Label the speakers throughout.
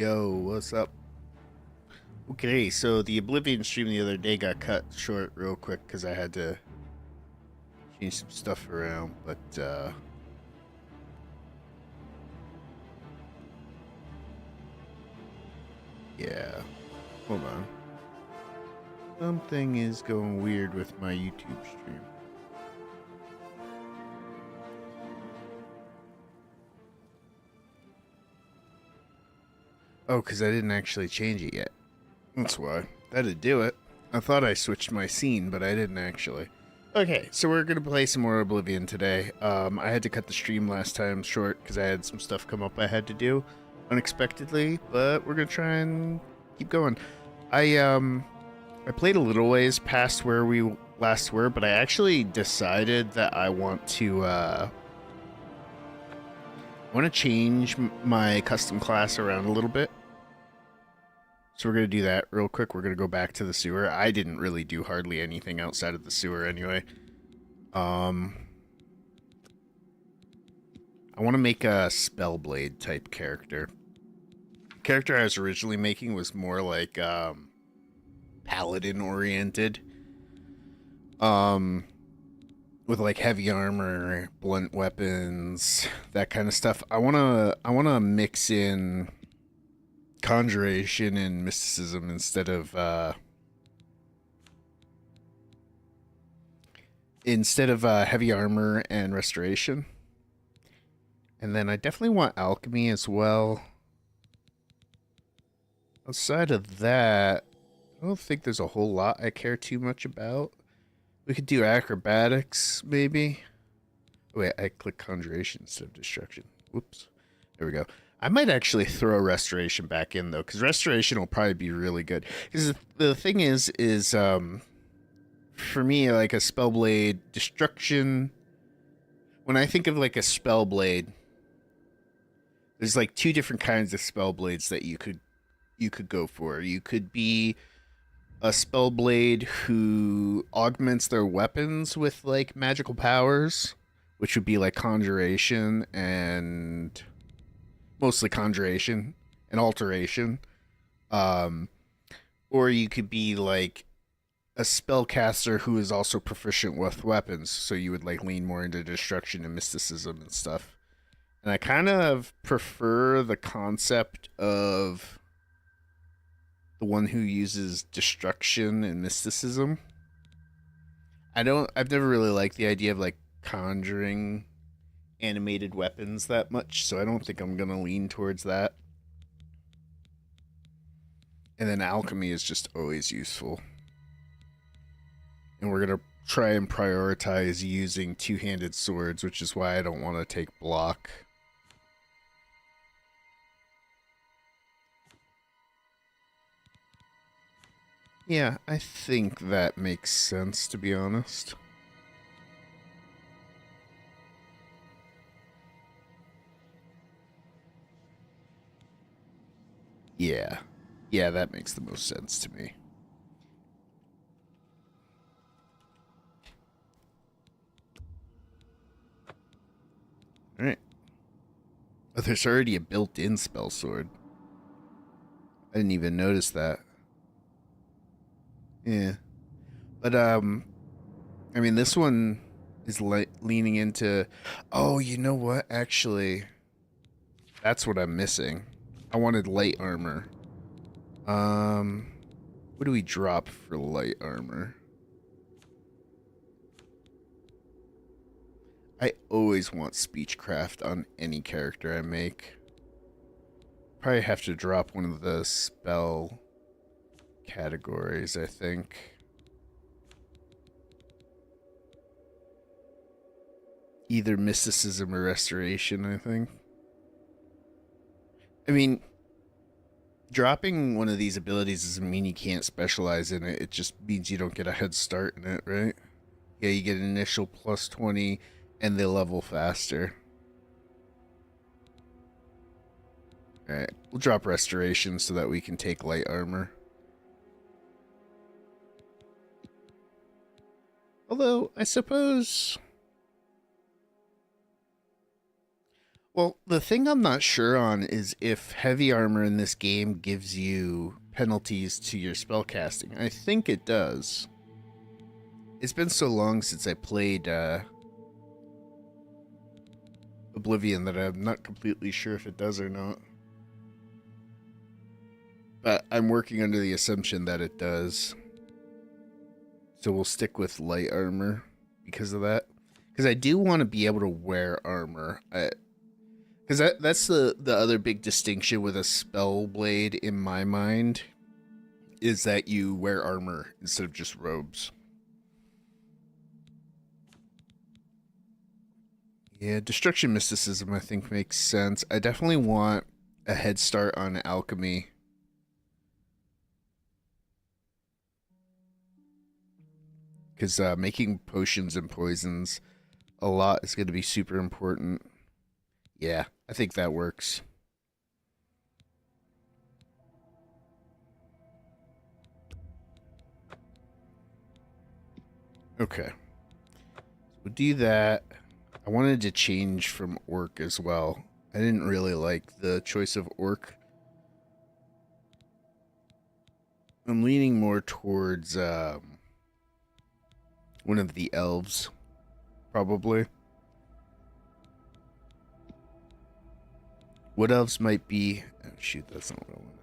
Speaker 1: Yo, what's up? Okay, so the Oblivion stream the other day got cut short real quick because I had to change some stuff around, but yeah. Hold on. Something is going weird with my YouTube stream. Oh, because I didn't actually change it yet. That's why. That'd do it. I thought I switched my scene, but I didn't actually. Okay, so we're gonna play some more Oblivion today. I had to cut the stream last time short because I had some stuff come up I had to do unexpectedly, but we're gonna try and keep going. I played a little ways past where we last were, but I actually decided that I want to change my custom class around a little bit. So we're going to do that real quick. We're going to go back to the sewer. I didn't really do hardly anything outside of the sewer anyway. I want to make a Spellblade type character. The character I was originally making was more like paladin oriented. With like heavy armor, blunt weapons, that kind of stuff. I want to mix in conjuration and mysticism instead of heavy armor and restoration. And then I definitely want alchemy as well. Outside of that, I don't think there's a whole lot I care too much about. We could do acrobatics, maybe. Wait, I click conjuration instead of destruction. Whoops. There we go. I might actually throw restoration back in though, because restoration will probably be really good. Because the thing is for me, like a spellblade destruction. When I think of like a spellblade, there's like two different kinds of spellblades that you could go for. You could be a spellblade who augments their weapons with like magical powers, which would be like conjuration and mostly conjuration and alteration. Um, or you could be like a spellcaster who is also proficient with weapons, so you would like lean more into destruction and mysticism and stuff. And I kind of prefer the concept of the one who uses destruction and mysticism. I've never really liked the idea of like conjuring animated weapons that much, so I don't think I'm gonna lean towards that. And then alchemy is just always useful. And we're gonna try and prioritize using two-handed swords, which is why I don't want to take block. Yeah, I think that makes sense, to be honest. Yeah. Yeah, that makes the most sense to me. Alright. Oh, there's already a built-in spell sword. I didn't even notice that. Yeah. But, I mean, this one is leaning into... Oh, you know what? Actually, that's what I'm missing. I wanted light armor. What do we drop for light armor? I always want speechcraft on any character I make. Probably have to drop one of the spell categories, I think. Either mysticism or restoration, I think. I mean, dropping one of these abilities doesn't mean you can't specialize in it. It just means you don't get a head start in it, right? Yeah, you get an initial plus 20 and they level faster. Alright, we'll drop restoration so that we can take light armor. Although, I suppose... Well, the thing I'm not sure on is if heavy armor in this game gives you penalties to your spell casting. I think it does. It's been so long since I played Oblivion that I'm not completely sure if it does or not. But I'm working under the assumption that it does. So we'll stick with light armor because of that. Because I do want to be able to wear armor. Because that's the other big distinction with a spell blade in my mind, is that you wear armor instead of just robes. Yeah, destruction mysticism I think makes sense. I definitely want a head start on alchemy. Because making potions and poisons a lot is going to be super important. Yeah, I think that works. Okay. We'll do that. I wanted to change from orc as well. I didn't really like the choice of orc. I'm leaning more towards one of the elves, probably. What elves might be... Oh, shoot, that's not what I wanted.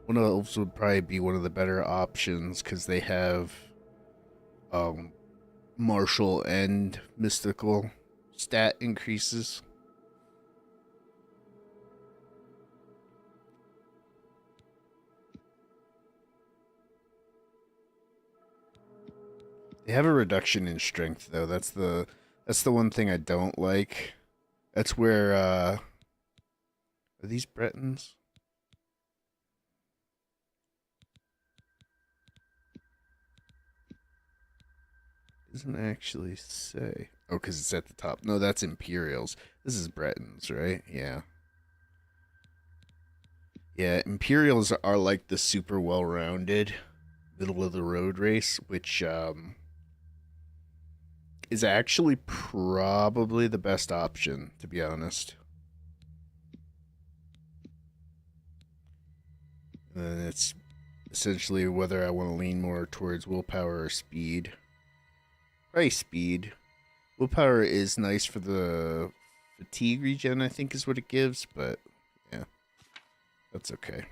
Speaker 1: One of the elves would probably be one of the better options because they have martial and mystical stat increases. They have a reduction in strength though. That's the one thing I don't like. That's where are these Bretons? Doesn't actually say. Oh, because it's at the top. No, that's Imperials. This is Bretons, right? Yeah. Yeah, Imperials are like the super well-rounded middle of the road race, which is actually probably the best option, to be honest. And then it's essentially whether I want to lean more towards willpower or speed. Probably speed. Willpower is nice for the fatigue regen, I think is what it gives, but yeah, that's okay.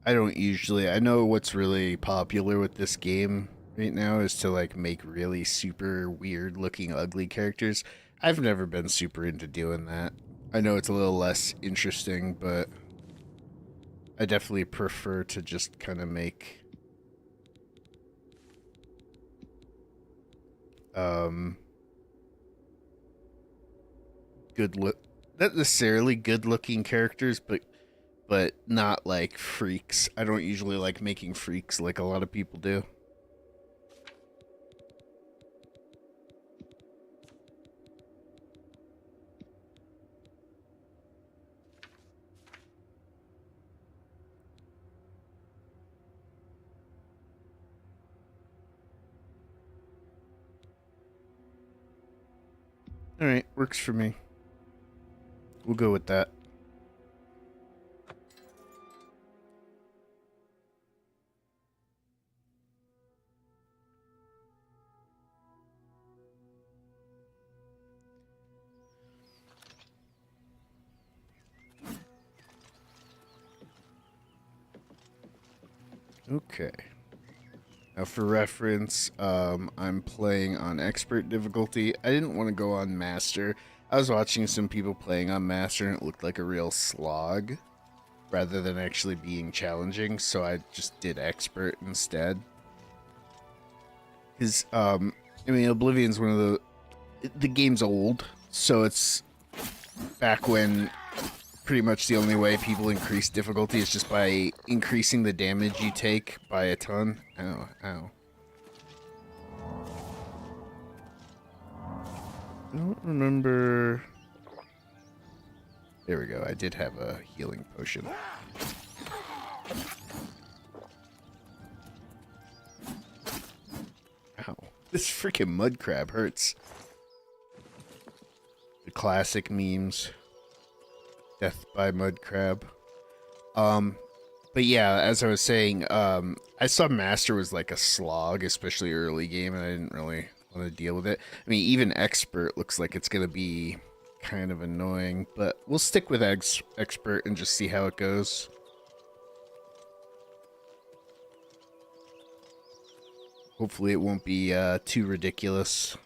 Speaker 1: I don't usually. I know what's really popular with this game right now is to like make really super weird looking ugly characters. I've never been super into doing that. I know it's a little less interesting, but I definitely prefer to just kind of make um good look not necessarily good looking characters, but not like freaks. I don't usually like making freaks like a lot of people do. All right, works for me. We'll go with that. Okay. Now, for reference, I'm playing on expert difficulty. I didn't want to go on master. I was watching some people playing on master, and it looked like a real slog rather than actually being challenging. So I just did expert instead. Because I mean, Oblivion's one of the game's old, So it's back when pretty much the only way people increase difficulty is just by increasing the damage you take by a ton. Ow, ow. I don't remember. There we go. I did have a healing potion. Ow. This freaking mud crab hurts. The classic memes. Death by mud crab. But yeah, as I was saying, I saw Master was like a slog, especially early game, and I didn't really want to deal with it. I mean, even Expert looks like it's gonna be kind of annoying, but we'll stick with Expert and just see how it goes. Hopefully it won't be too ridiculous.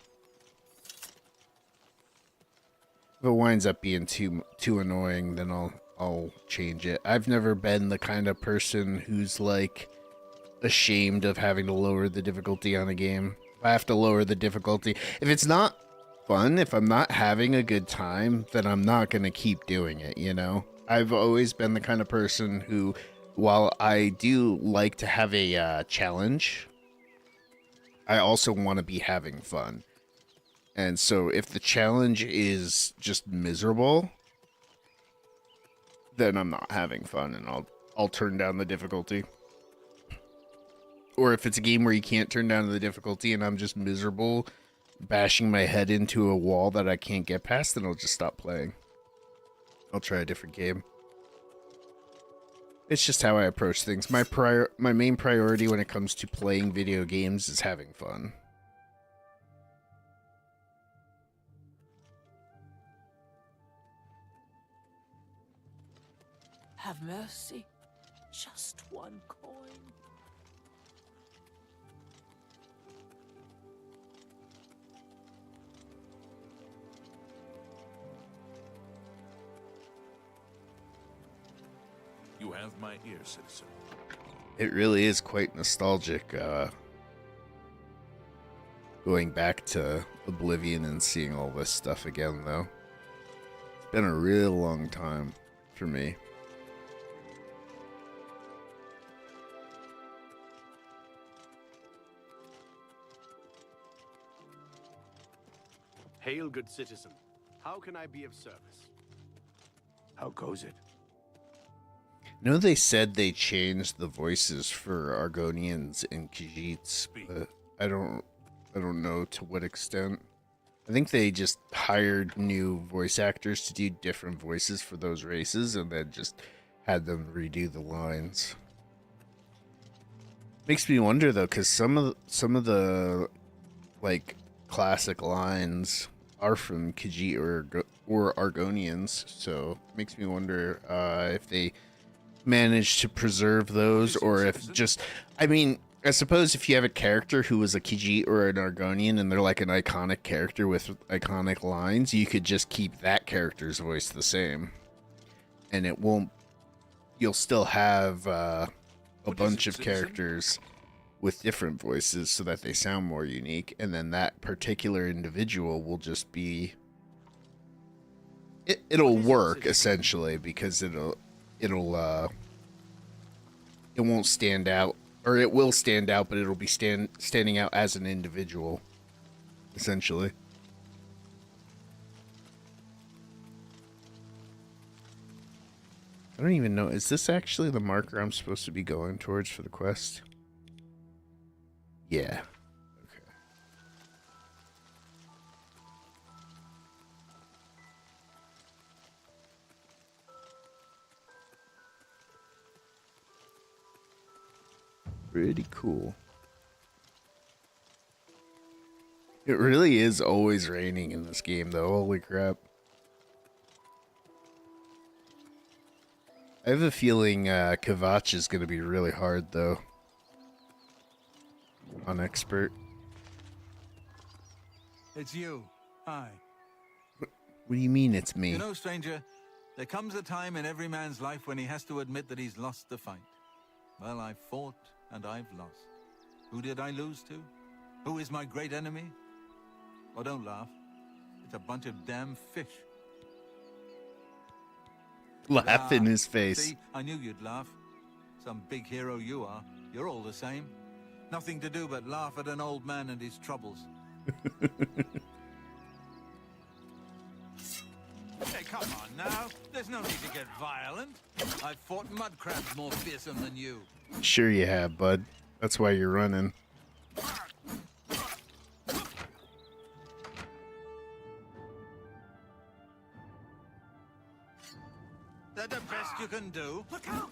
Speaker 1: If it winds up being too annoying, then I'll change it. I've never been the kind of person who's like ashamed of having to lower the difficulty on a game. If I have to lower the difficulty, if it's not fun, if I'm not having a good time, then I'm not going to keep doing it, you know? I've always been the kind of person who, while I do like to have a challenge, I also want to be having fun. And so if the challenge is just miserable, then I'm not having fun, and I'll turn down the difficulty. Or if it's a game where you can't turn down the difficulty and I'm just miserable, bashing my head into a wall that I can't get past, then I'll just stop playing. I'll try a different game. It's just how I approach things. My main priority when it comes to playing video games is having fun.
Speaker 2: Have mercy. Just one coin.
Speaker 3: You have my ear, citizen.
Speaker 1: It really is quite nostalgic, going back to Oblivion and seeing all this stuff again, though. It's been a real long time for me.
Speaker 4: Hail, good citizen. How can I be of service? How goes it?
Speaker 1: I know they said they changed the voices for Argonians and Khajiits, but I don't know to what extent. I think they just hired new voice actors to do different voices for those races and then just had them redo the lines. Makes me wonder though, because some of the like classic lines are from Khajiit or Argonians, so it makes me wonder if they managed to preserve those, or if just, I mean, I suppose if you have a character who was a Khajiit or an Argonian and they're like an iconic character with iconic lines, you could just keep that character's voice the same, and it won't. You'll still have a bunch of characters with different voices so that they sound more unique, and then that particular individual will just be. It'll work essentially because it won't stand out, or it will stand out, but it'll be standing out as an individual, essentially. I don't even know. Is this actually the marker I'm supposed to be going towards for the quest? Yeah. Okay. Pretty cool. It really is always raining in this game, though. Holy crap. I have a feeling Kvatch is going to be really hard, though. On Expert.
Speaker 5: It's you. Hi.
Speaker 1: What do you mean it's me?
Speaker 5: You know, stranger, there comes a time in every man's life when he has to admit that he's lost the fight. Well, I've fought and I've lost. Who did I lose to? Who is my great enemy? Oh, don't laugh. just a bunch of damn fish.
Speaker 1: Laugh in
Speaker 5: Ah,
Speaker 1: his face.
Speaker 5: See, I knew you'd laugh. Some big hero you are. You're all the same. Nothing to do but laugh at an old man and his troubles. Hey, come on now. There's no need to get violent. I've fought mud crabs more fearsome than you.
Speaker 1: Sure you have, bud. That's why you're running.
Speaker 5: That the best you can do?
Speaker 2: Look out!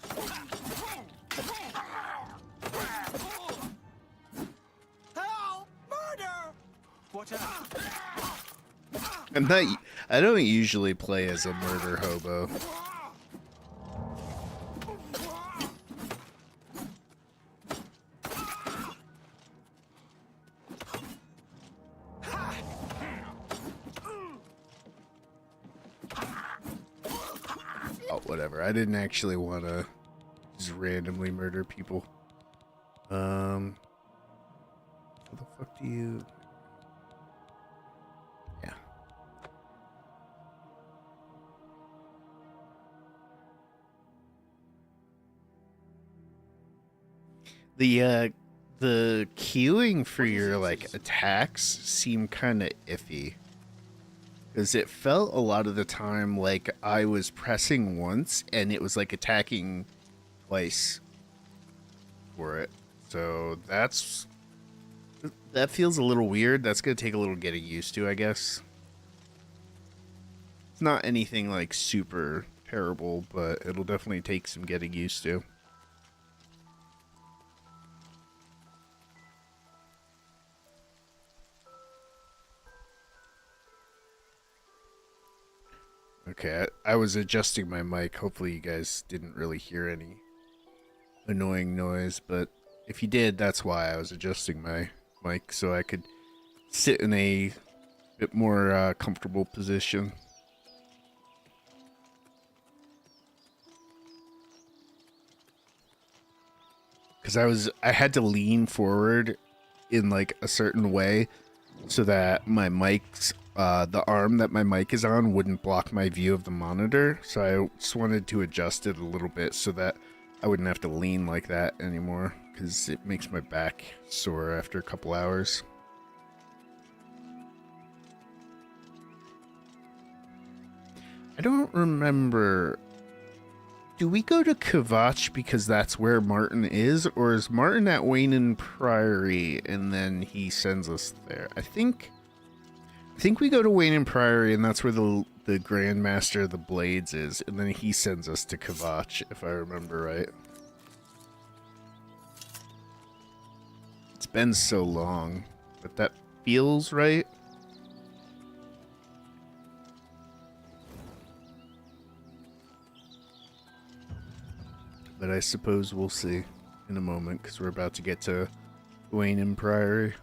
Speaker 2: Help! Murder!
Speaker 5: Watch out.
Speaker 1: I don't usually play as a murder hobo. Oh, whatever. I didn't actually want to just randomly murder people. How the fuck do you... Yeah. The queuing for your like attacks seemed kind of iffy. Because it felt a lot of the time like I was pressing once and it was like attacking twice for it. So that feels a little weird. That's going to take a little getting used to, I guess. It's not anything like super terrible, but it'll definitely take some getting used to. Okay, I was adjusting my mic. Hopefully you guys didn't really hear any annoying noise, but if you did, that's why I was adjusting my mic so I could sit in a bit more comfortable position. Because I had to lean forward in like a certain way so that my mic's the arm that my mic is on wouldn't block my view of the monitor. So I just wanted to adjust it a little bit so that I wouldn't have to lean like that anymore, because it makes my back sore after a couple hours. I don't remember. Do we go to Kvatch because that's where Martin is, or is Martin at Wayne Priory and then he sends us there? I think we go to Wayne Priory and that's where the Grandmaster of the Blades is, and then he sends us to Kvatch, if I remember right. It's been so long, but that feels right. But I suppose we'll see in a moment, because we're about to get to Wayne Priory.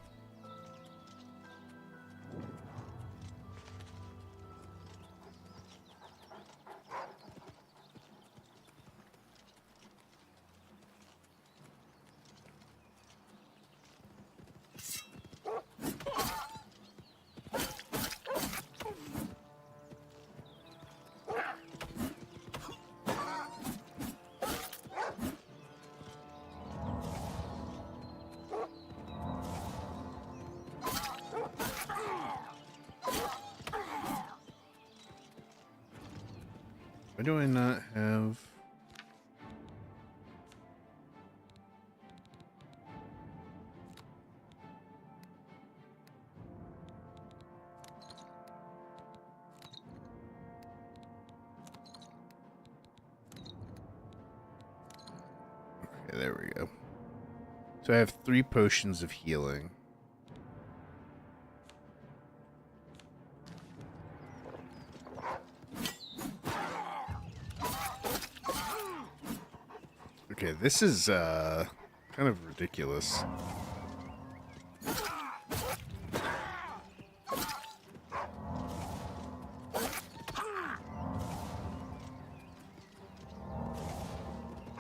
Speaker 1: Why do I not have... Okay, there we go. So I have 3 potions of healing. Okay, this is kind of ridiculous.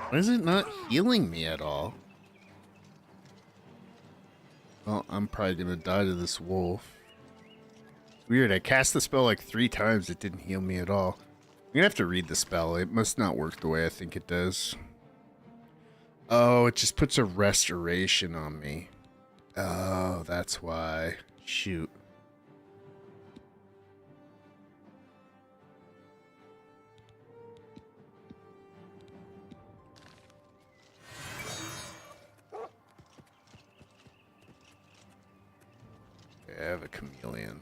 Speaker 1: Why is it not healing me at all? Well, I'm probably gonna die to this wolf. Weird, I cast the spell like 3 times. It didn't heal me at all. I'm gonna have to read the spell. It must not work the way I think it does. Oh, it just puts a restoration on me. Oh, that's why. Shoot. I have a chameleon.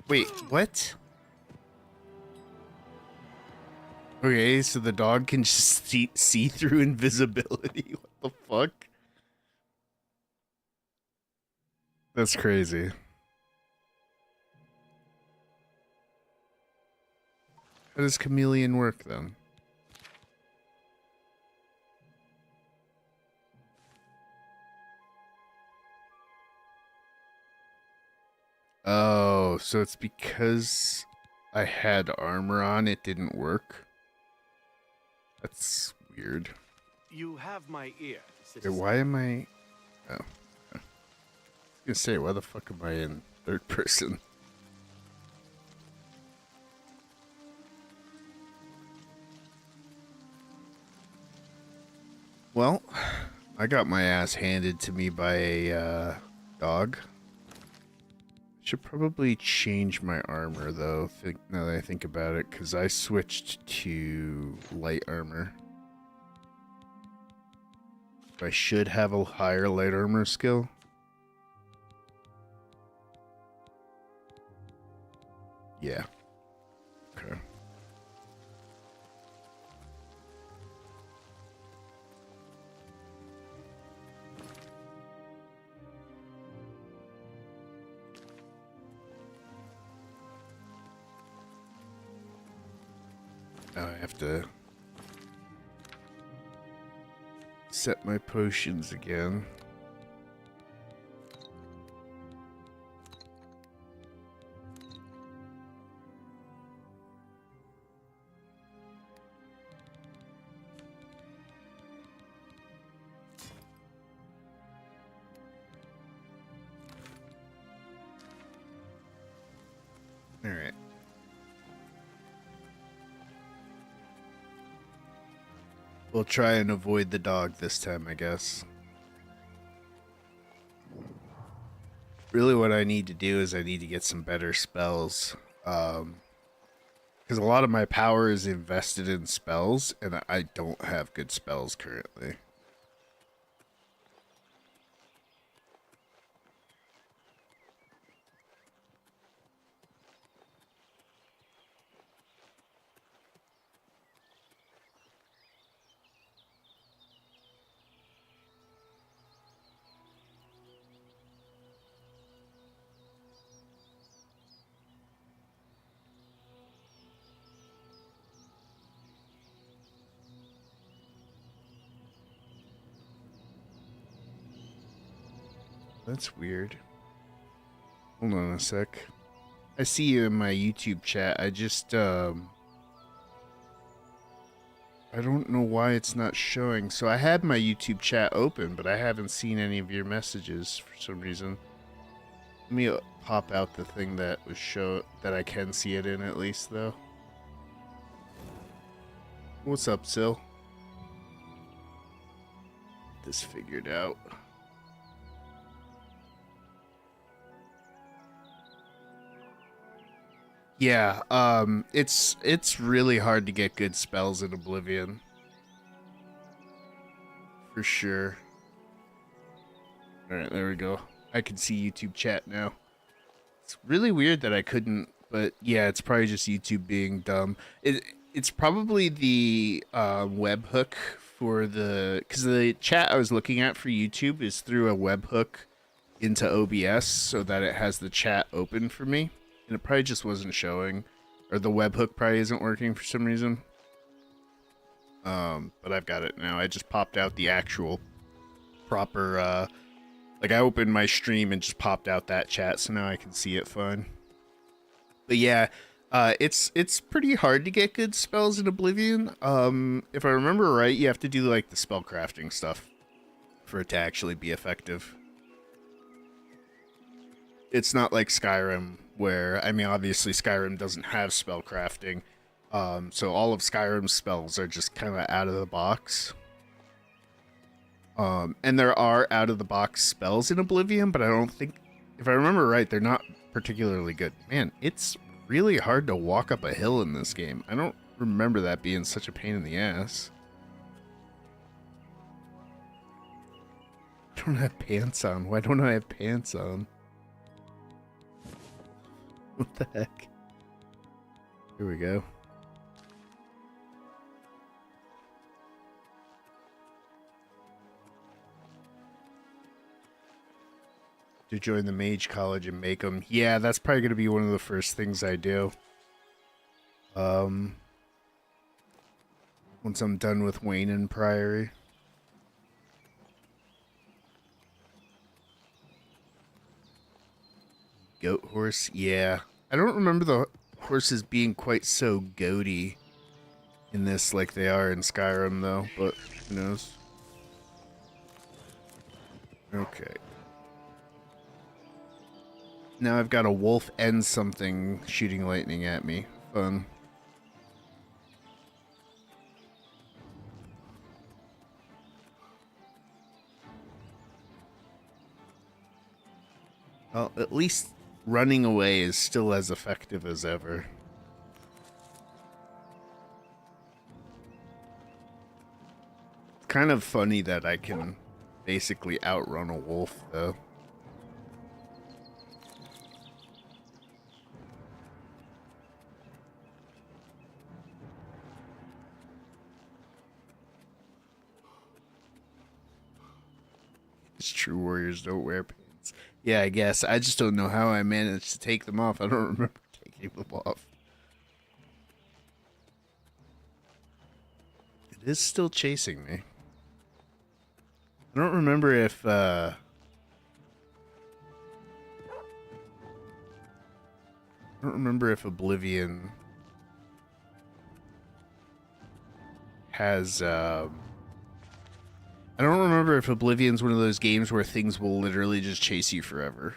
Speaker 1: Wait, what? Okay, so the dog can just see through invisibility. What the fuck? That's crazy. How does chameleon work then? Oh, so it's because I had armor on, it didn't work? That's weird.
Speaker 4: You have my ear,
Speaker 1: Wait,
Speaker 4: citizen.
Speaker 1: why am I... Oh. I was gonna say, why the fuck am I in third person? Well, I got my ass handed to me by a dog. Should probably change my armor though, now that I think about it, because I switched to light armor. I should have a higher light armor skill. Yeah. Okay. Now I have to set my potions again. All right. We'll try and avoid the dog this time, I guess. Really what I need to do is I need to get some better spells. Because a lot of my power is invested in spells, and I don't have good spells currently. That's weird. Hold on a sec. I see you in my YouTube chat. I just, I don't know why it's not showing. So I had my YouTube chat open, but I haven't seen any of your messages for some reason. Let me pop out the thing that was that I can see it in at least, though. What's up, Sil? This figured out. Yeah, it's really hard to get good spells in Oblivion. For sure. Alright, there we go. I can see YouTube chat now. It's really weird that I couldn't, but yeah, it's probably just YouTube being dumb. It's probably the webhook for because the chat I was looking at for YouTube is through a webhook into OBS so that it has the chat open for me. And it probably just wasn't showing, or the webhook probably isn't working for some reason. But I've got it now. I just popped out the actual proper, like I opened my stream and just popped out that chat, so now I can see it fine. But yeah, it's pretty hard to get good spells in Oblivion. If I remember right, you have to do like the spell crafting stuff for it to actually be effective. It's not like Skyrim, where, I mean, obviously Skyrim doesn't have spell crafting, so all of Skyrim's spells are just kind of out of the box. And there are out of the box spells in Oblivion, but I don't think, if I remember right, they're not particularly good. Man, it's really hard to walk up a hill in this game. I don't remember that being such a pain in the ass. I don't have pants on. Why don't I have pants on? What the heck? Here we go. To join the mage college and make them. Yeah, that's probably going to be one of the first things I do. Once I'm done with Wayne and Priory. Goat horse? Yeah. I don't remember the horses being quite so goaty in this like they are in Skyrim, though, but who knows? Okay. Now I've got a wolf and something shooting lightning at me. Fun. Well, at least running away is still as effective as ever. It's kind of funny that I can basically outrun a wolf, though. It's true warriors don't wear pants. Yeah, I guess. I just don't know how I managed to take them off. I don't remember taking them off. It is still chasing me. I don't remember if, I don't remember if Oblivion has, I don't remember if Oblivion's one of those games where things will literally just chase you forever.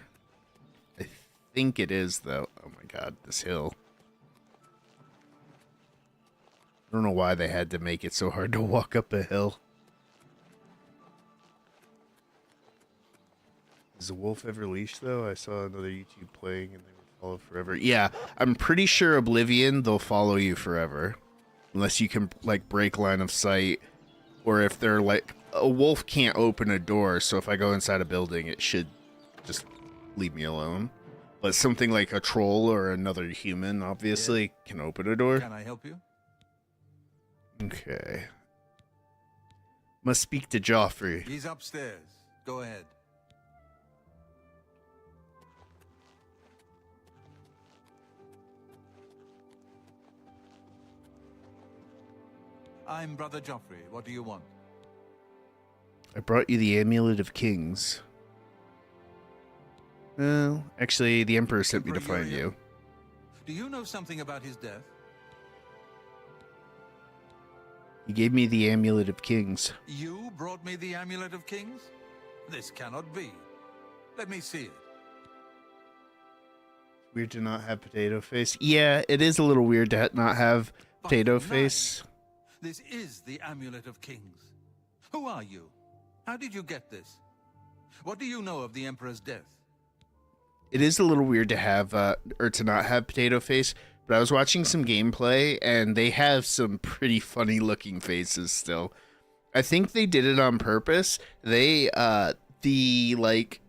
Speaker 1: I think it is, though. Oh my god, this hill. I don't know why they had to make it so hard to walk up a hill. Is the wolf ever leashed, though? I saw another YouTube playing and they would follow forever. Yeah, I'm pretty sure Oblivion, they'll follow you forever. Unless you can, like, break line of sight. Or if they're, like... A wolf can't open a door, so if I go inside a building, it should just leave me alone. But something like a troll or another human, obviously, can open a door.
Speaker 5: Can I help you?
Speaker 1: Okay. Must speak to Joffrey.
Speaker 5: He's upstairs. Go ahead. I'm Brother Joffrey. What do you want?
Speaker 1: I brought you the Amulet of Kings. Well, actually, the Emperor sent me to find you.
Speaker 5: Do you know something about his death?
Speaker 1: He gave me the Amulet of Kings.
Speaker 5: You brought me the Amulet of Kings? This cannot be. Let me see it.
Speaker 1: Weird to not have Potato Face. Yeah, it is a little weird to not have Potato Face.
Speaker 5: This is the Amulet of Kings. Who are you? How did you get this? What do you know of the Emperor's death?
Speaker 1: It is a little weird to have, or to not have Potato Face, but I was watching some gameplay, and they have some pretty funny looking faces still. I think they did it on purpose. They, the, like,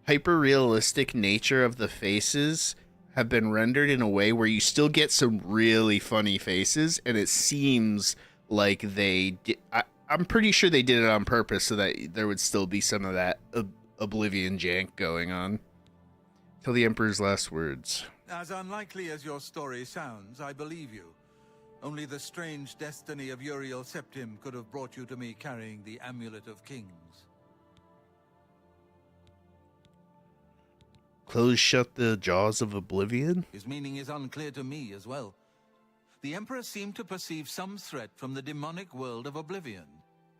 Speaker 1: hyper-realistic nature of the faces have been rendered in a way where you still get some really funny faces, and it seems like they did... I'm pretty sure they did it on purpose so that there would still be some of that Oblivion jank going on. Till the Emperor's last words.
Speaker 5: As unlikely as your story sounds, I believe you. Only the strange destiny of Uriel Septim could have brought you to me carrying the Amulet of Kings.
Speaker 1: Close shut the jaws of Oblivion?
Speaker 5: His meaning is unclear to me as well. The Emperor seemed to perceive some threat from the demonic world of Oblivion.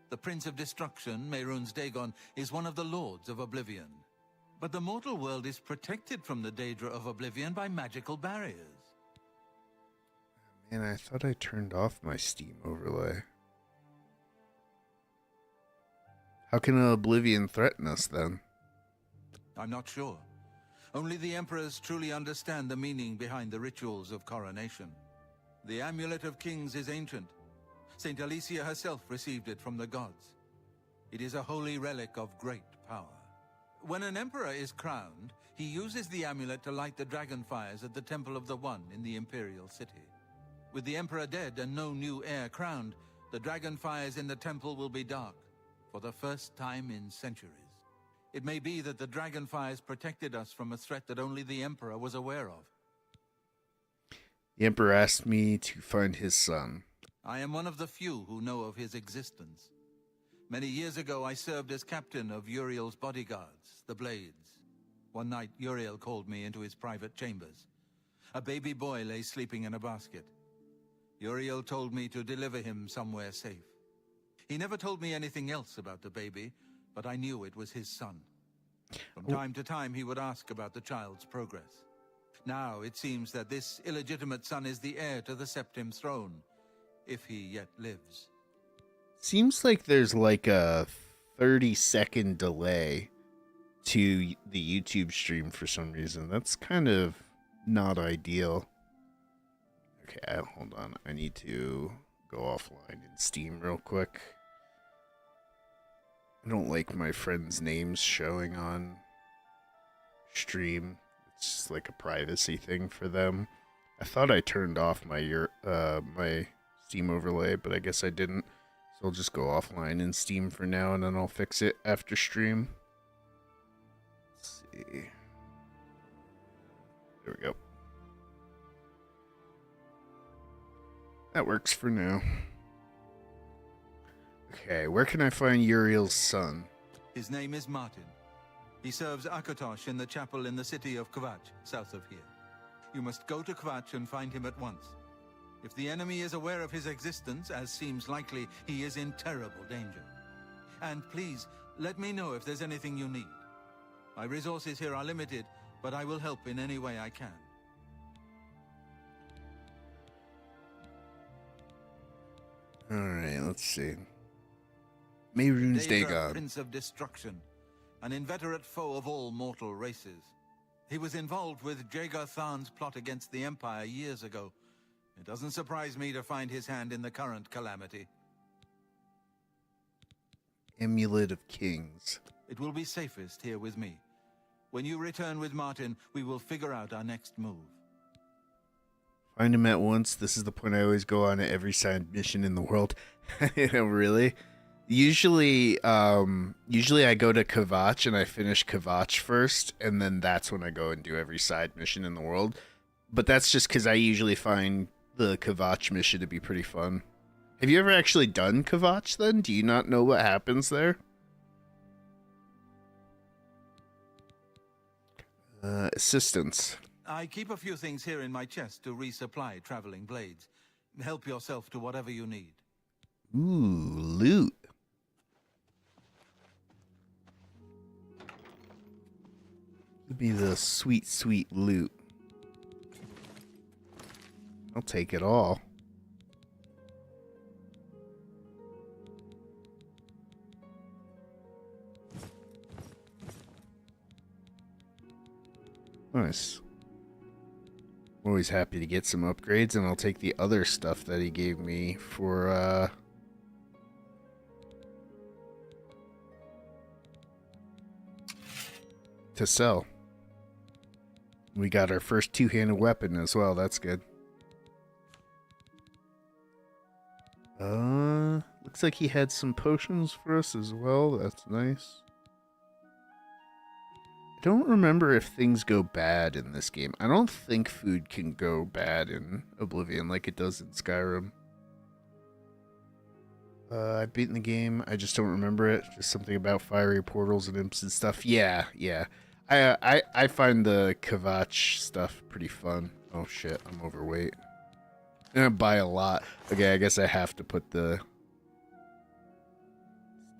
Speaker 5: The Prince of Destruction, Mehrunes Dagon, is one of the Lords of Oblivion. But the mortal world is protected from the Daedra of Oblivion by magical barriers.
Speaker 1: Man, I thought I turned off my Steam overlay. How can Oblivion threaten us then?
Speaker 5: I'm not sure. Only the Emperors truly understand the meaning behind the rituals of coronation. The Amulet of Kings is ancient. Saint Alicia herself received it from the gods. It is a holy relic of great power. When an emperor is crowned, he uses the amulet to light the dragon fires at the Temple of the One in the Imperial City. With the emperor dead and no new heir crowned, the dragon fires in the temple will be dark, for the first time in centuries. It may be that the dragon fires protected us from a threat that only the emperor was aware of.
Speaker 1: The emperor asked me to find his son.
Speaker 5: I am one of the few who know of his existence. Many years ago, I served as captain of Uriel's bodyguards, the Blades. One night, Uriel called me into his private chambers. A baby boy lay sleeping in a basket. Uriel told me to deliver him somewhere safe. He never told me anything else about the baby, but I knew it was his son. From time to time, he would ask about the child's progress. Now, it seems that this illegitimate son is the heir to the Septim throne, if he yet lives.
Speaker 1: Seems like there's like a 30-second delay to the YouTube stream for some reason. That's kind of not ideal. Okay, hold on. I need to go offline in Steam real quick. I don't like my friends' names showing on stream. It's just like a privacy thing for them. I thought I turned off my my Steam overlay, but I guess I didn't. So I'll just go offline in Steam for now, and then I'll fix it after stream. Let's see. There we go. That works for now. Okay, where can I find Uriel's son?
Speaker 5: His name is Martin. He serves Akatosh in the chapel in the city of Kvatch, south of here. You must go to Kvatch and find him at once. If the enemy is aware of his existence, as seems likely, he is in terrible danger. And please, let me know if there's anything you need. My resources here are limited, but I will help in any way I can.
Speaker 1: Alright, let's see. Mehrunes
Speaker 5: Daedra,
Speaker 1: Dagon.
Speaker 5: Prince of Destruction, an inveterate foe of all mortal races. He was involved with Jagar Tharn's plot against the Empire years ago. It doesn't surprise me to find his hand in the current calamity.
Speaker 1: Amulet of Kings.
Speaker 5: It will be safest here with me. When you return with Martin, we will figure out our next move.
Speaker 1: Find him at once. This is the point I always go on at every side mission in the world. Really? Usually I go to Kvatch and I finish Kvatch first, and then that's when I go and do every side mission in the world. But that's just because I usually find the Kvatch mission to be pretty fun. Have you ever actually done Kvatch then? Do you not know what happens there? Assistance.
Speaker 5: I keep a few things here in my chest to resupply traveling blades. Help yourself to whatever you need.
Speaker 1: Ooh, loot. Give me the sweet, sweet loot. I'll take it all. Nice. I'm always happy to get some upgrades, and I'll take the other stuff that he gave me for, to sell. We got our first two-handed weapon as well. That's good. Looks like he had some potions for us as well. That's nice. I don't remember if things go bad in this game. I don't think food can go bad in Oblivion like it does in Skyrim. I've beaten the game. I just don't remember it. Just something about fiery portals and imps and stuff. Yeah. I find the Kvatch stuff pretty fun. Oh shit, I'm overweight. I'm gonna buy a lot. Okay, I guess I have to put the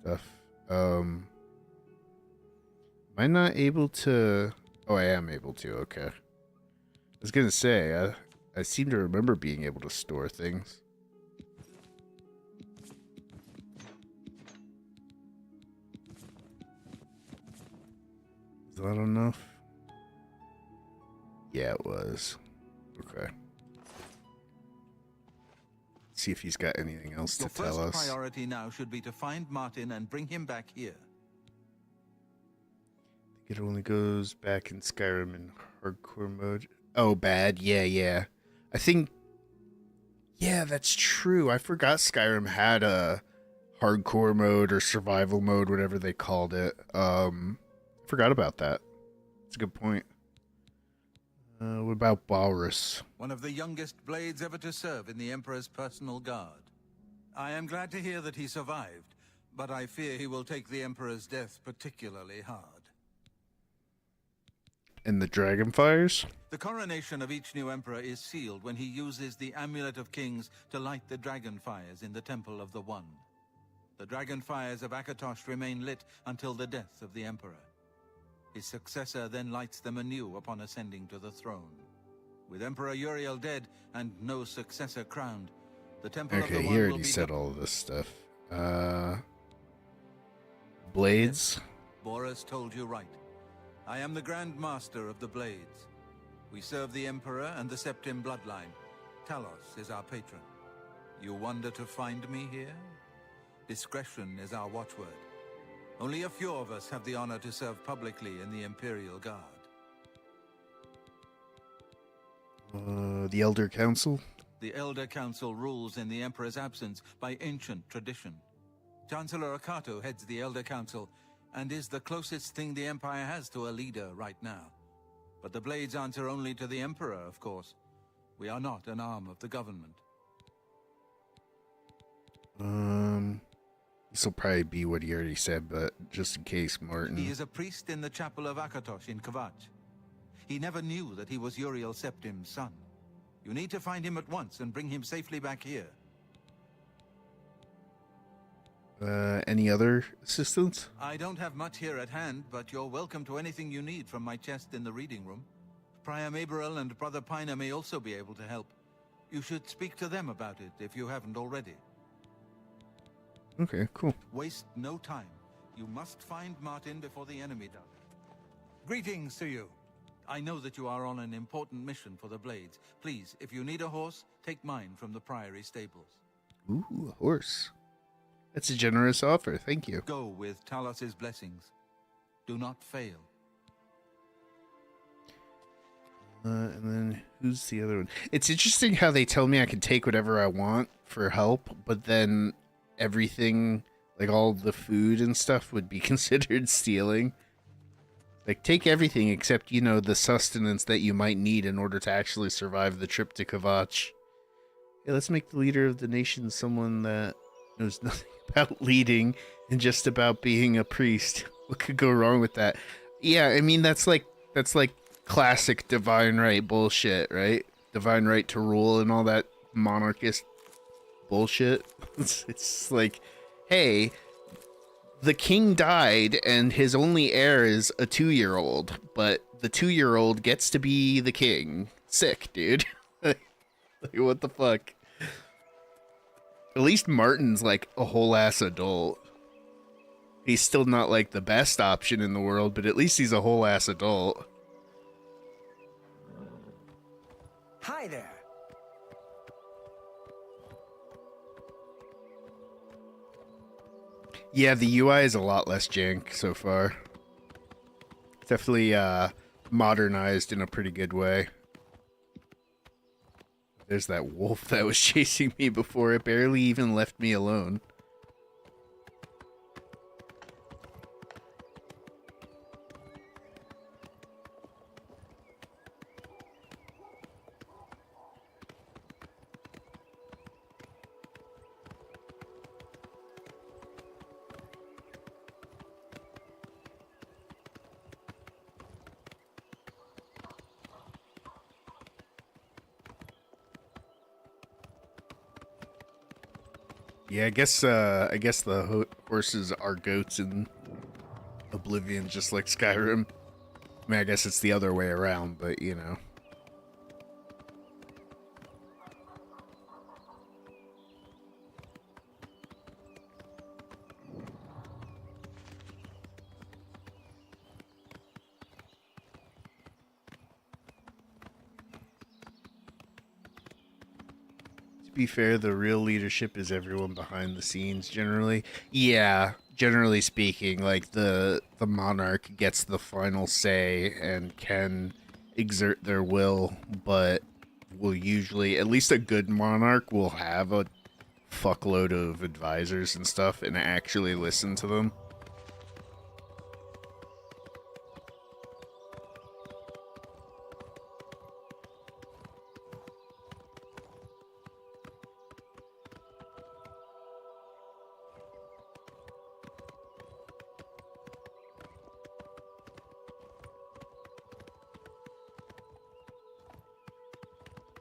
Speaker 1: stuff. Am I not able to? Oh, I am able to. Okay. I was gonna say, I seem to remember being able to store things. Is that enough? Yeah, it was. Okay. See if he's got anything else to
Speaker 5: Your
Speaker 1: tell
Speaker 5: first
Speaker 1: us.
Speaker 5: priority now should be to find Martin and bring him back here.
Speaker 1: It only goes back in Skyrim in hardcore mode. Oh, bad. Yeah, yeah. I think... Yeah, that's true. I forgot Skyrim had a hardcore mode or survival mode, whatever they called it. Forgot about that. That's a good point. What about Walrus?
Speaker 5: One of the youngest blades ever to serve in the Emperor's personal guard. I am glad to hear that he survived, but I fear he will take the Emperor's death particularly hard.
Speaker 1: And the Dragonfires?
Speaker 5: The coronation of each new Emperor is sealed when he uses the Amulet of Kings to light the Dragonfires in the Temple of the One. The Dragonfires of Akatosh remain lit until the death of the Emperor. His successor then lights them anew upon ascending to the throne. With Emperor Uriel dead and no successor crowned, the Temple of the
Speaker 1: Okay,
Speaker 5: One
Speaker 1: he
Speaker 5: will
Speaker 1: already
Speaker 5: be
Speaker 1: said all of this stuff. Blades?
Speaker 5: Boris told you right. I am the Grand Master of the Blades. We serve the Emperor and the Septim bloodline. Talos is our patron. You wonder to find me here? Discretion is our watchword. Only a few of us have the honor to serve publicly in the Imperial Guard.
Speaker 1: The Elder Council?
Speaker 5: The Elder Council rules in the Emperor's absence by ancient tradition. Chancellor Akato heads the Elder Council and is the closest thing the Empire has to a leader right now. But the Blades answer only to the Emperor, of course. We are not an arm of the government.
Speaker 1: This will probably be what he already said, but just in case, Martin.
Speaker 5: He is a priest in the chapel of Akatosh in Kvatch. He never knew that he was Uriel Septim's son. You need to find him at once and bring him safely back here.
Speaker 1: Any other assistance?
Speaker 5: I don't have much here at hand, but you're welcome to anything you need from my chest in the reading room. Prior Maberel and Brother Piner may also be able to help. You should speak to them about it if you haven't already.
Speaker 1: Okay, cool.
Speaker 5: Waste no time. You must find Martin before the enemy does. Greetings to you. I know that you are on an important mission for the Blades. Please, if you need a horse, take mine from the Priory stables.
Speaker 1: Ooh, a horse. That's a generous offer, thank you.
Speaker 5: Go with Talos' blessings. Do not fail.
Speaker 1: And then who's the other one? It's interesting how they tell me I can take whatever I want for help, but then everything, like all the food and stuff, would be considered stealing. Like, take everything except, you know, the sustenance that you might need in order to actually survive the trip to Kvatch. Hey, let's make the leader of the nation someone that knows nothing about leading and just about being a priest. What could go wrong with that? Yeah, I mean, that's like classic divine right bullshit, right? Divine right to rule and all that monarchist bullshit. It's like, hey, the king died and his only heir is a 2-year-old, but the 2-year-old gets to be the king. Sick, dude. Like, what the fuck? At least Martin's like a whole ass adult. He's still not like the best option in the world, but at least he's a whole ass adult.
Speaker 6: Hi there.
Speaker 1: Yeah, the UI is a lot less jank so far. Definitely modernized in a pretty good way. There's that wolf that was chasing me before. It barely even left me alone. Yeah, I guess the horses are goats in Oblivion, just like Skyrim. I mean, I guess it's the other way around, but you know. To be fair, the real leadership is everyone behind the scenes generally. Yeah, generally speaking, like the monarch gets the final say and can exert their will, but will usually, at least a good monarch will have a fuckload of advisors and stuff and actually listen to them.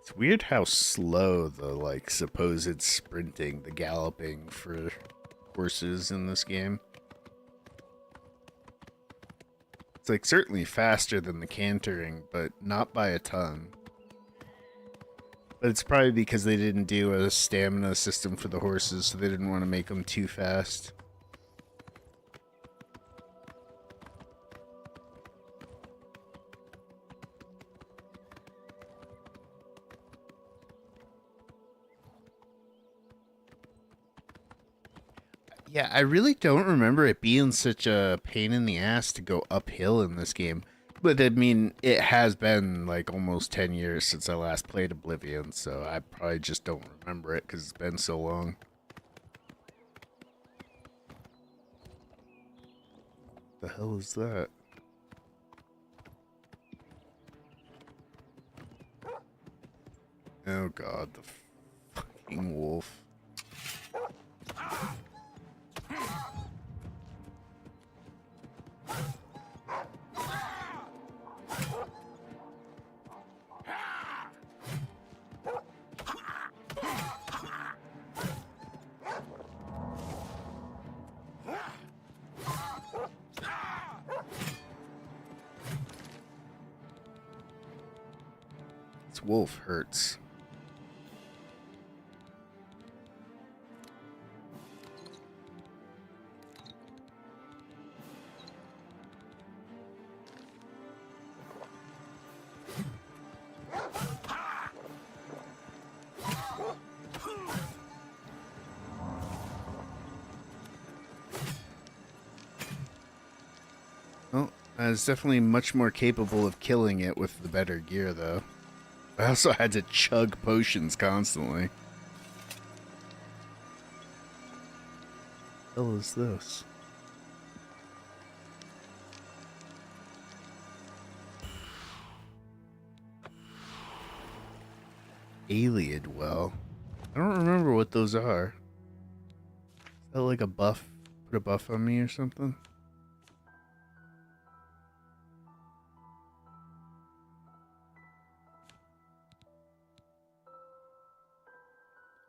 Speaker 1: It's weird how slow the like supposed sprinting, the galloping for horses in this game. It's like certainly faster than the cantering, but not by a ton. But it's probably because they didn't do a stamina system for the horses, so they didn't want to make them too fast. Yeah, I really don't remember it being such a pain in the ass to go uphill in this game. But I mean, it has been like almost 10 years since I last played Oblivion, so I probably just don't remember it because it's been so long. The hell is that? Oh god, the fucking wolf. This wolf hurts. Well, I was definitely much more capable of killing it with the better gear, though. I also had to chug potions constantly. What the hell is this? Alien well. I don't remember what those are. Is that like a buff? Put a buff on me or something?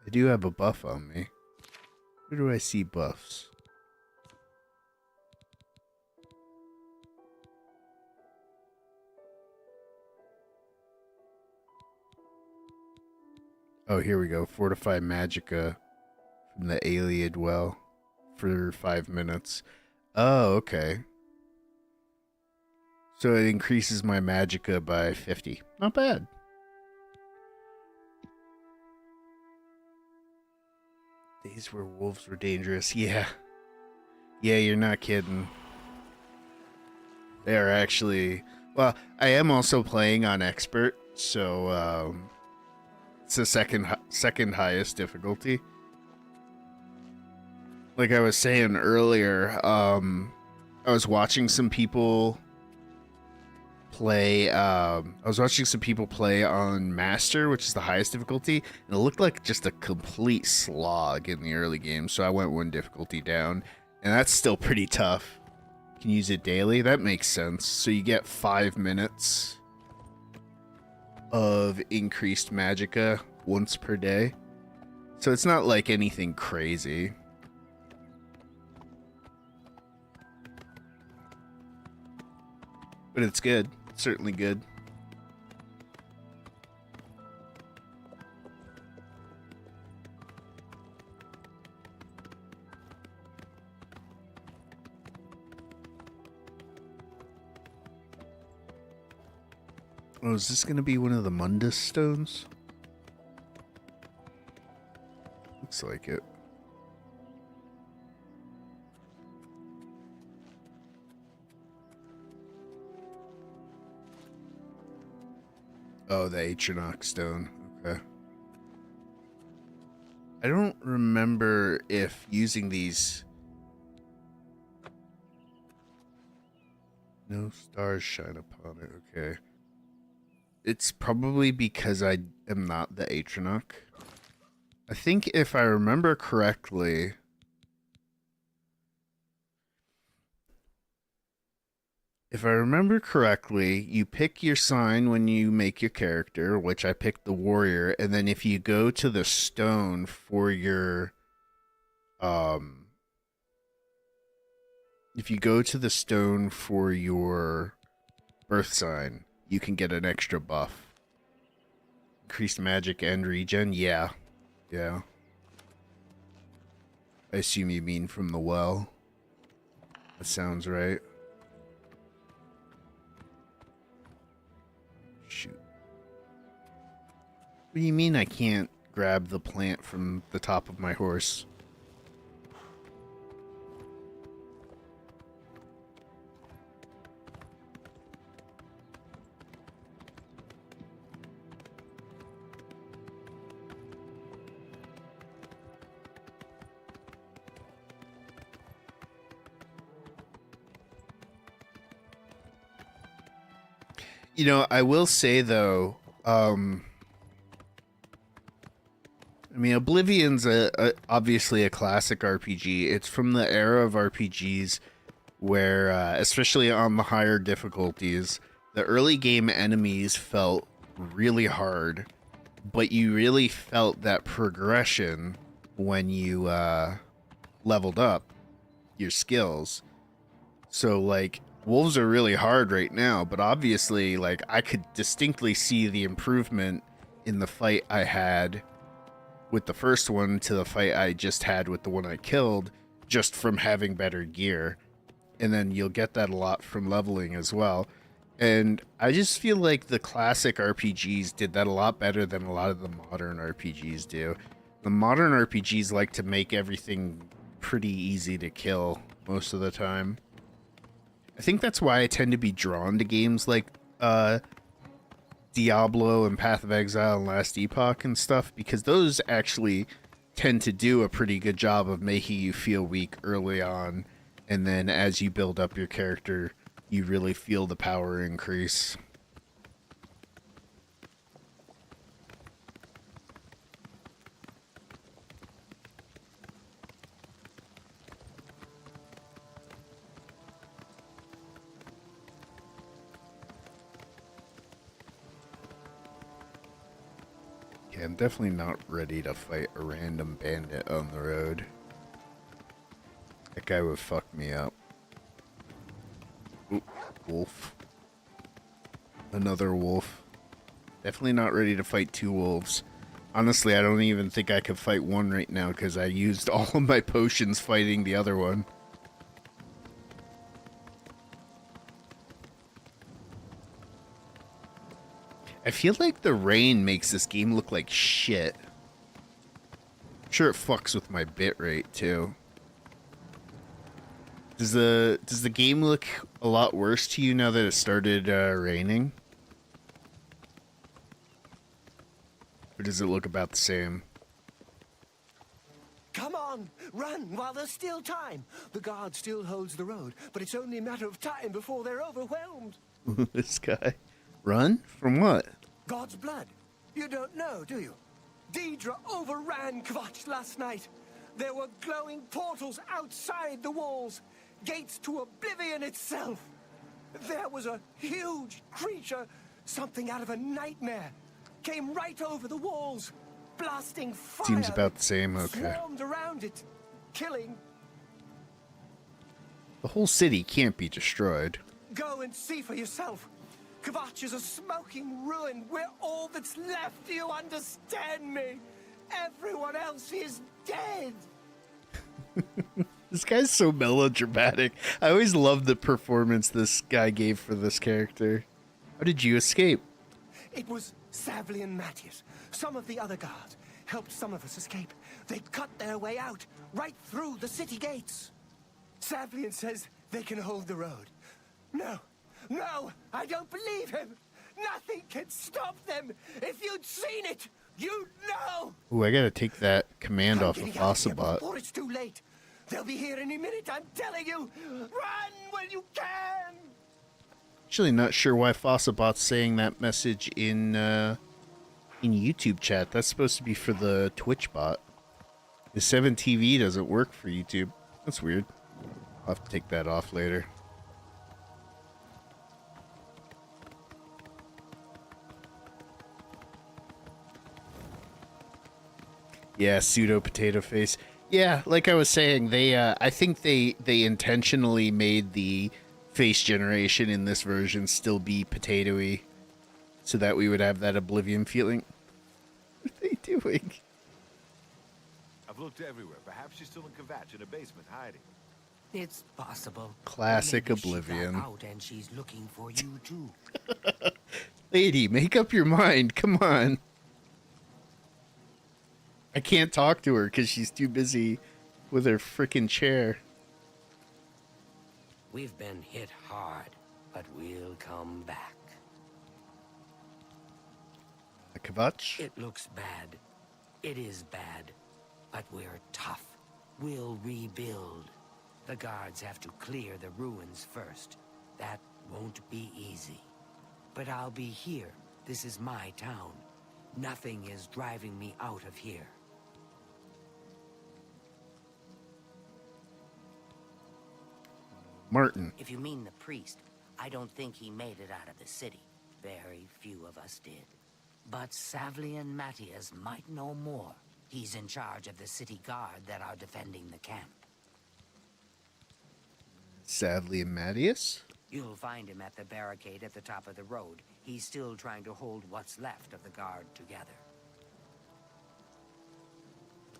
Speaker 1: I do have a buff on me. Where do I see buffs? Oh, here we go. Fortify Magicka from the Alien well for 5 minutes. Oh, okay. So it increases my Magicka by 50. Not bad. Days where wolves were dangerous. Yeah. Yeah, you're not kidding. They are actually... Well, I am also playing on Expert, so it's the second highest difficulty. Like I was saying earlier, I was watching some people play on Master, which is the highest difficulty, and it looked like just a complete slog in the early game, so I went one difficulty down, and that's still pretty tough. You can use it daily. That makes sense. So you get 5 minutes of increased magicka once per day. So it's not like anything crazy. But it's good. It's certainly good. Oh, is this going to be one of the Mundus stones? Looks like it. Oh, the Atronach stone. Okay. I don't remember if using these... No stars shine upon it. Okay. It's probably because I am not the Atronach. I think if I remember correctly... If I remember correctly, you pick your sign when you make your character, which I picked the warrior, and then if you go to the stone for your if you go to the stone for your birth sign, you can get an extra buff. Increased magic and regen? Yeah. Yeah. I assume you mean from the well. That sounds right. Shoot. What do you mean I can't grab the plant from the top of my horse? You know, I will say though, I mean, Oblivion's obviously a classic RPG. It's from the era of RPGs where, especially on the higher difficulties, the early game enemies felt really hard, but you really felt that progression when you leveled up your skills. So, like, wolves are really hard right now, but obviously, like, I could distinctly see the improvement in the fight I had with the first one to the fight I just had with the one I killed, just from having better gear. And then you'll get that a lot from leveling as well. And I just feel like the classic RPGs did that a lot better than a lot of the modern RPGs do. The modern RPGs like to make everything pretty easy to kill most of the time. I think that's why I tend to be drawn to games like Diablo and Path of Exile and Last Epoch and stuff, because those actually tend to do a pretty good job of making you feel weak early on, and then as you build up your character, you really feel the power increase. Yeah, I'm definitely not ready to fight a random bandit on the road. That guy would fuck me up. Ooh, wolf. Another wolf. Definitely not ready to fight two wolves. Honestly, I don't even think I could fight one right now because I used all of my potions fighting the other one. I feel like the rain makes this game look like shit. I'm sure it fucks with my bitrate too. Does the game look a lot worse to you now that it started raining? Or does it look about the same?
Speaker 6: Come on, run while there's still time. The guard still holds the road, but it's only a matter of time before they're overwhelmed.
Speaker 1: This guy. Run? From what?
Speaker 6: God's blood. You don't know, do you? Deidre overran Kvatch last night. There were glowing portals outside the walls, gates to Oblivion itself. There was a huge creature, something out of a nightmare, came right over the walls, blasting fire.
Speaker 1: Seems about the same, okay.
Speaker 6: Swarmed around it, killing.
Speaker 1: The whole city can't be destroyed.
Speaker 6: Go and see for yourself. Kvatch is a smoking ruin. We're all that's left. Do you understand me? Everyone else is dead.
Speaker 1: This guy's so melodramatic. I always loved the performance this guy gave for this character. How did you escape?
Speaker 6: It was Savli and Matthias. Some of the other guards helped some of us escape. They cut their way out, right through the city gates. Savlian says they can hold the road. No, I don't believe him. Nothing can stop them. If you'd seen it, you'd know.
Speaker 1: Ooh, I gotta take that command
Speaker 6: I'm
Speaker 1: off of
Speaker 6: getting out of here
Speaker 1: Fossabot.
Speaker 6: before it's too late. They'll be here any minute, I'm telling you. Run when you can.
Speaker 1: Actually, not sure why Fossabot's saying that message in YouTube chat. That's supposed to be for the Twitch bot. The 7TV doesn't work for YouTube. That's weird. I'll have to take that off later. Yeah, pseudo potato face. Yeah, like I was saying, they I think they intentionally made the face generation in this version still be potatoey so that we would have that Oblivion feeling. What are they doing?
Speaker 3: I've looked everywhere. Perhaps she's still in Kvatch in a basement hiding.
Speaker 2: It's possible.
Speaker 1: Classic
Speaker 2: Maybe she
Speaker 1: Oblivion.
Speaker 2: got out and she's looking for you too.
Speaker 1: Lady, make up your mind. Come on. I can't talk to her because she's too busy with her frickin' chair.
Speaker 2: We've been hit hard, but we'll come back.
Speaker 1: A Kvatch?
Speaker 2: It looks bad. It is bad. But we're tough. We'll rebuild. The guards have to clear the ruins first. That won't be easy. But I'll be here. This is my town. Nothing is driving me out of here.
Speaker 1: Martin.
Speaker 2: If you mean the priest, I don't think he made it out of the city. Very few of us did. But Savli and Matthias might know more. He's in charge of the city guard that are defending the camp.
Speaker 1: Sadly and Matthias?
Speaker 2: You'll find him at the barricade at the top of the road. He's still trying to hold what's left of the guard together.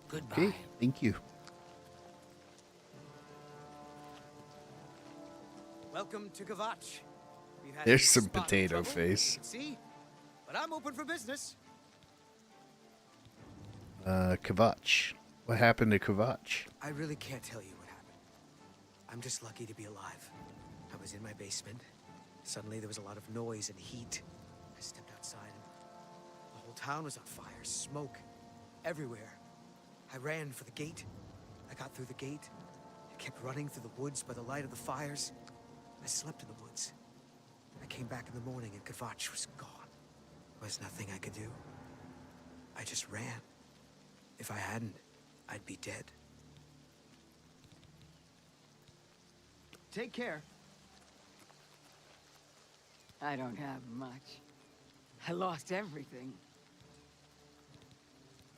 Speaker 2: Goodbye.
Speaker 1: Okay, thank you.
Speaker 7: Welcome to Kvatch. We've had
Speaker 1: There's
Speaker 7: a
Speaker 1: some
Speaker 7: spot of
Speaker 1: potato
Speaker 7: trouble,
Speaker 1: face.
Speaker 7: you can see, but I'm open for business.
Speaker 1: Kvatch. What happened to Kvatch?
Speaker 7: I really can't tell you what happened. I'm just lucky to be alive. I was in my basement. Suddenly there was a lot of noise and heat. I stepped outside and the whole town was on fire. Smoke everywhere. I ran for the gate. I got through the gate. I kept running through the woods by the light of the fires. I slept in the woods. I came back in the morning and Kvatch was gone. There was nothing I could do. I just ran. If I hadn't, I'd be dead. Take care.
Speaker 8: I don't have much. I lost everything.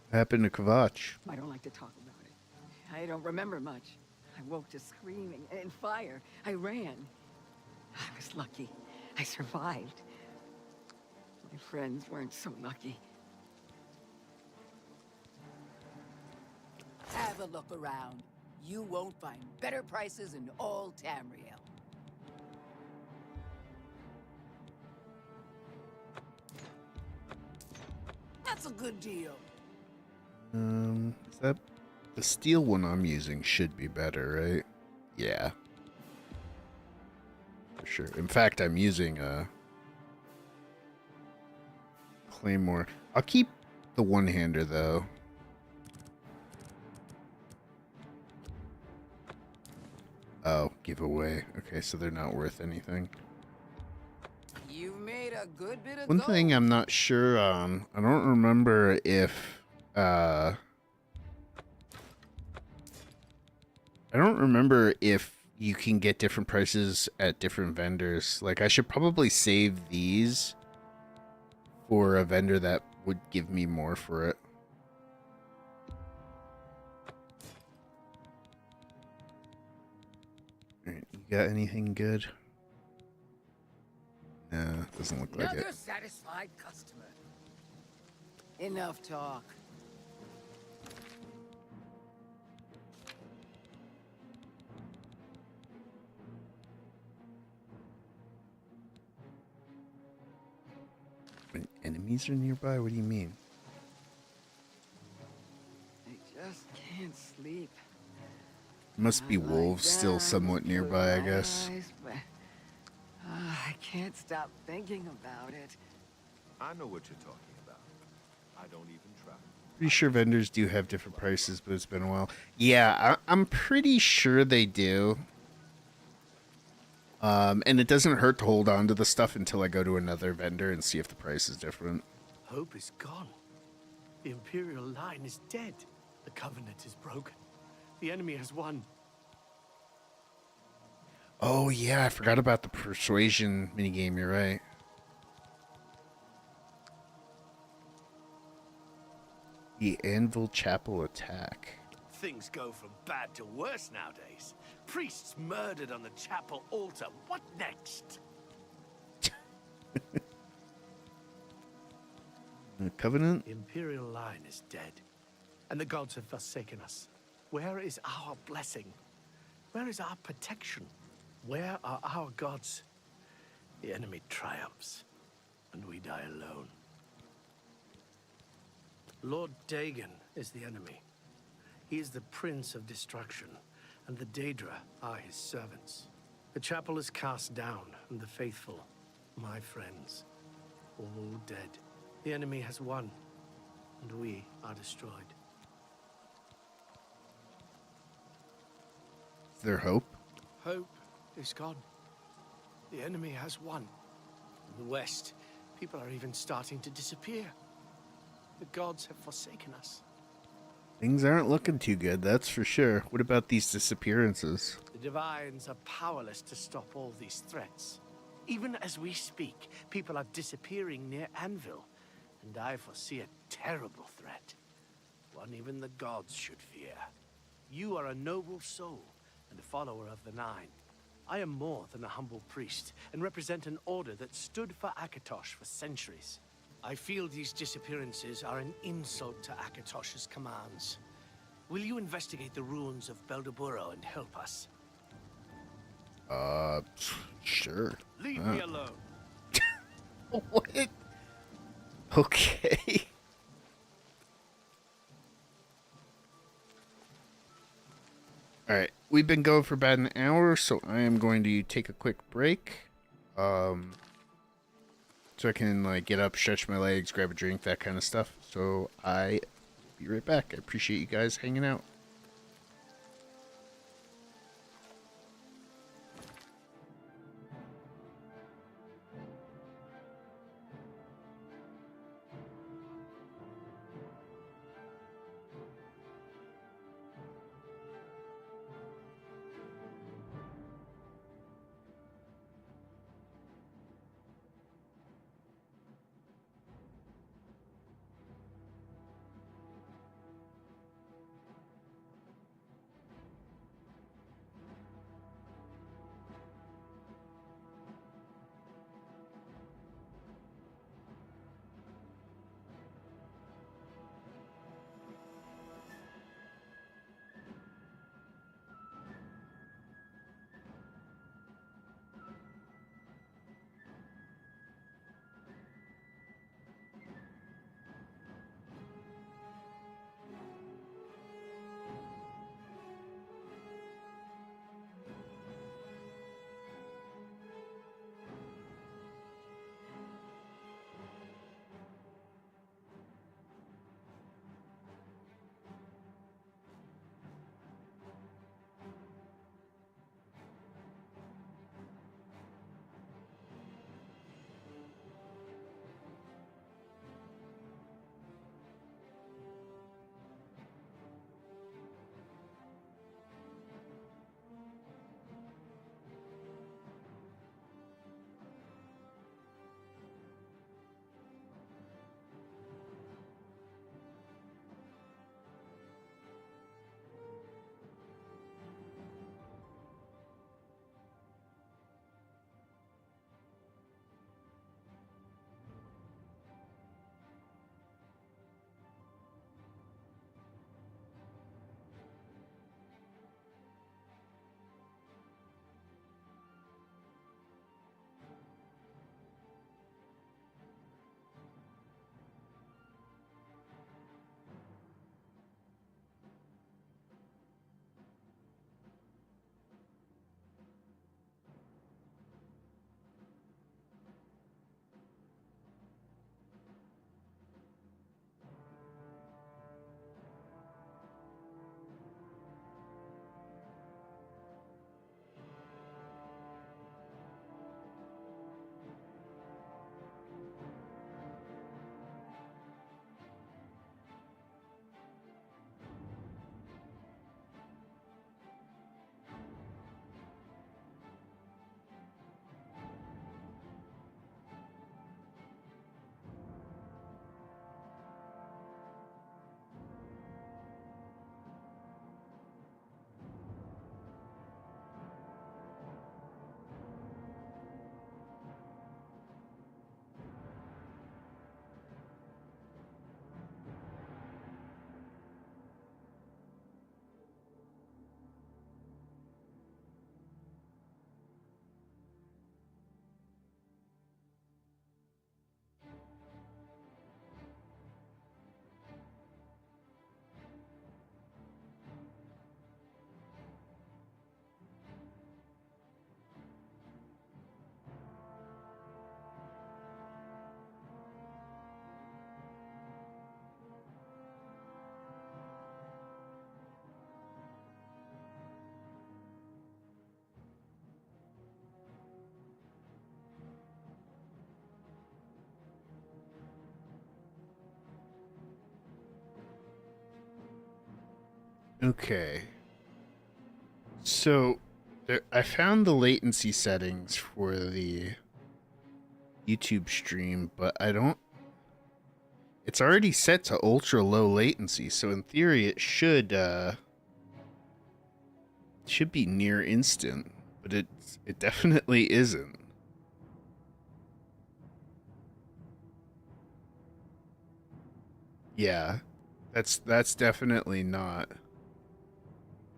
Speaker 1: What happened to Kvatch?
Speaker 8: I don't like to talk about it. I don't remember much. I woke to screaming and fire. I ran. I was lucky. I survived. My friends weren't so lucky.
Speaker 9: Have a look around. You won't find better prices in all Tamriel. That's a good deal.
Speaker 1: Is that the steel one I'm using should be better, right? Yeah. For sure. In fact, I'm using a Claymore. I'll keep the one-hander though. Oh, giveaway. Okay, so they're not worth anything.
Speaker 9: You made a good bit of
Speaker 1: One
Speaker 9: gold.
Speaker 1: thing I'm not sure on, I don't remember if, I don't remember if you can get different prices at different vendors. Like, I should probably save these for a vendor that would give me more for it. You got anything good? No, doesn't look like
Speaker 9: Another
Speaker 1: it.
Speaker 9: satisfied customer. Enough talk.
Speaker 1: When enemies are nearby? What do you mean?
Speaker 8: I just can't sleep.
Speaker 1: Must be
Speaker 8: I lie
Speaker 1: wolves still
Speaker 8: down,
Speaker 1: somewhat
Speaker 8: close
Speaker 1: nearby, I
Speaker 8: my
Speaker 1: guess.
Speaker 8: eyes, but I can't stop thinking about it.
Speaker 3: I know what you're talking about. I don't even try.
Speaker 1: Pretty sure vendors do have different prices, but it's been a while. Yeah, I'm pretty sure they do. And it doesn't hurt to hold on to the stuff until I go to another vendor and see if the price is different.
Speaker 4: Hope is gone. The Imperial line is dead. The Covenant is broken. The enemy has won.
Speaker 1: Oh, yeah, I forgot about the persuasion minigame. You're right. The Anvil Chapel attack.
Speaker 4: Things go from bad to worse nowadays. Priests murdered on the chapel altar. What next?
Speaker 1: The Covenant?
Speaker 4: The Imperial line is dead, and the gods have forsaken us. Where is our blessing? Where is our protection? Where are our gods? The enemy triumphs, and we die alone. Lord Dagon is the enemy. He is the Prince of Destruction, and the Daedra are his servants. The chapel is cast down, and the faithful, my friends, all dead. The enemy has won, and we are destroyed.
Speaker 1: Is there hope?
Speaker 4: Hope is gone. The enemy has won. In the West, people are even starting to disappear. The gods have forsaken us.
Speaker 1: Things aren't looking too good, that's for sure. What about these disappearances?
Speaker 4: The Divines are powerless to stop all these threats. Even as we speak, people are disappearing near Anvil, and I foresee a terrible threat. One even the gods should fear. You are a noble soul and a follower of the Nine. I am more than a humble priest and represent an order that stood for Akatosh for centuries. I feel these disappearances are an insult to Akatosh's commands. Will you investigate the ruins of Beldeburo and help us?
Speaker 1: Sure.
Speaker 4: Leave me alone.
Speaker 1: What? Okay. Alright, we've been going for about an hour, so I am going to take a quick break. So I can like get up, stretch my legs, grab a drink, that kind of stuff. So I will be right back. I appreciate you guys hanging out. Okay. So, I found the latency settings for the YouTube stream, but I don't. It's already set to ultra low latency, so in theory it should be near instant, but it definitely isn't. Yeah, that's definitely not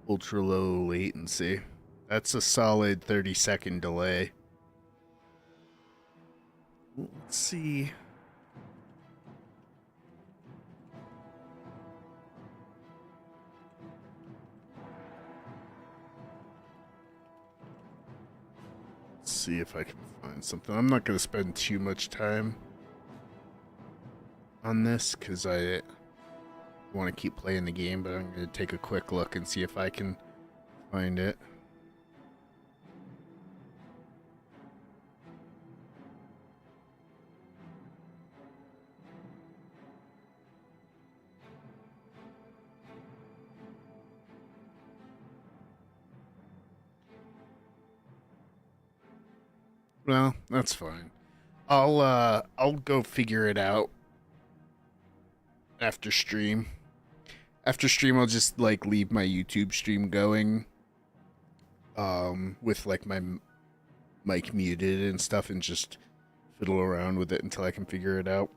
Speaker 1: ultra low latency. That's a solid 30-second delay. Let's see. Let's see if I can find something. I'm not going to spend too much time on this because I want to keep playing the game, but I'm going to take a quick look and see if I can find it. Well, that's fine. I'll go figure it out after stream. After stream, I'll just like leave my YouTube stream going, with like my mic muted and stuff, and just fiddle around with it until I can figure it out.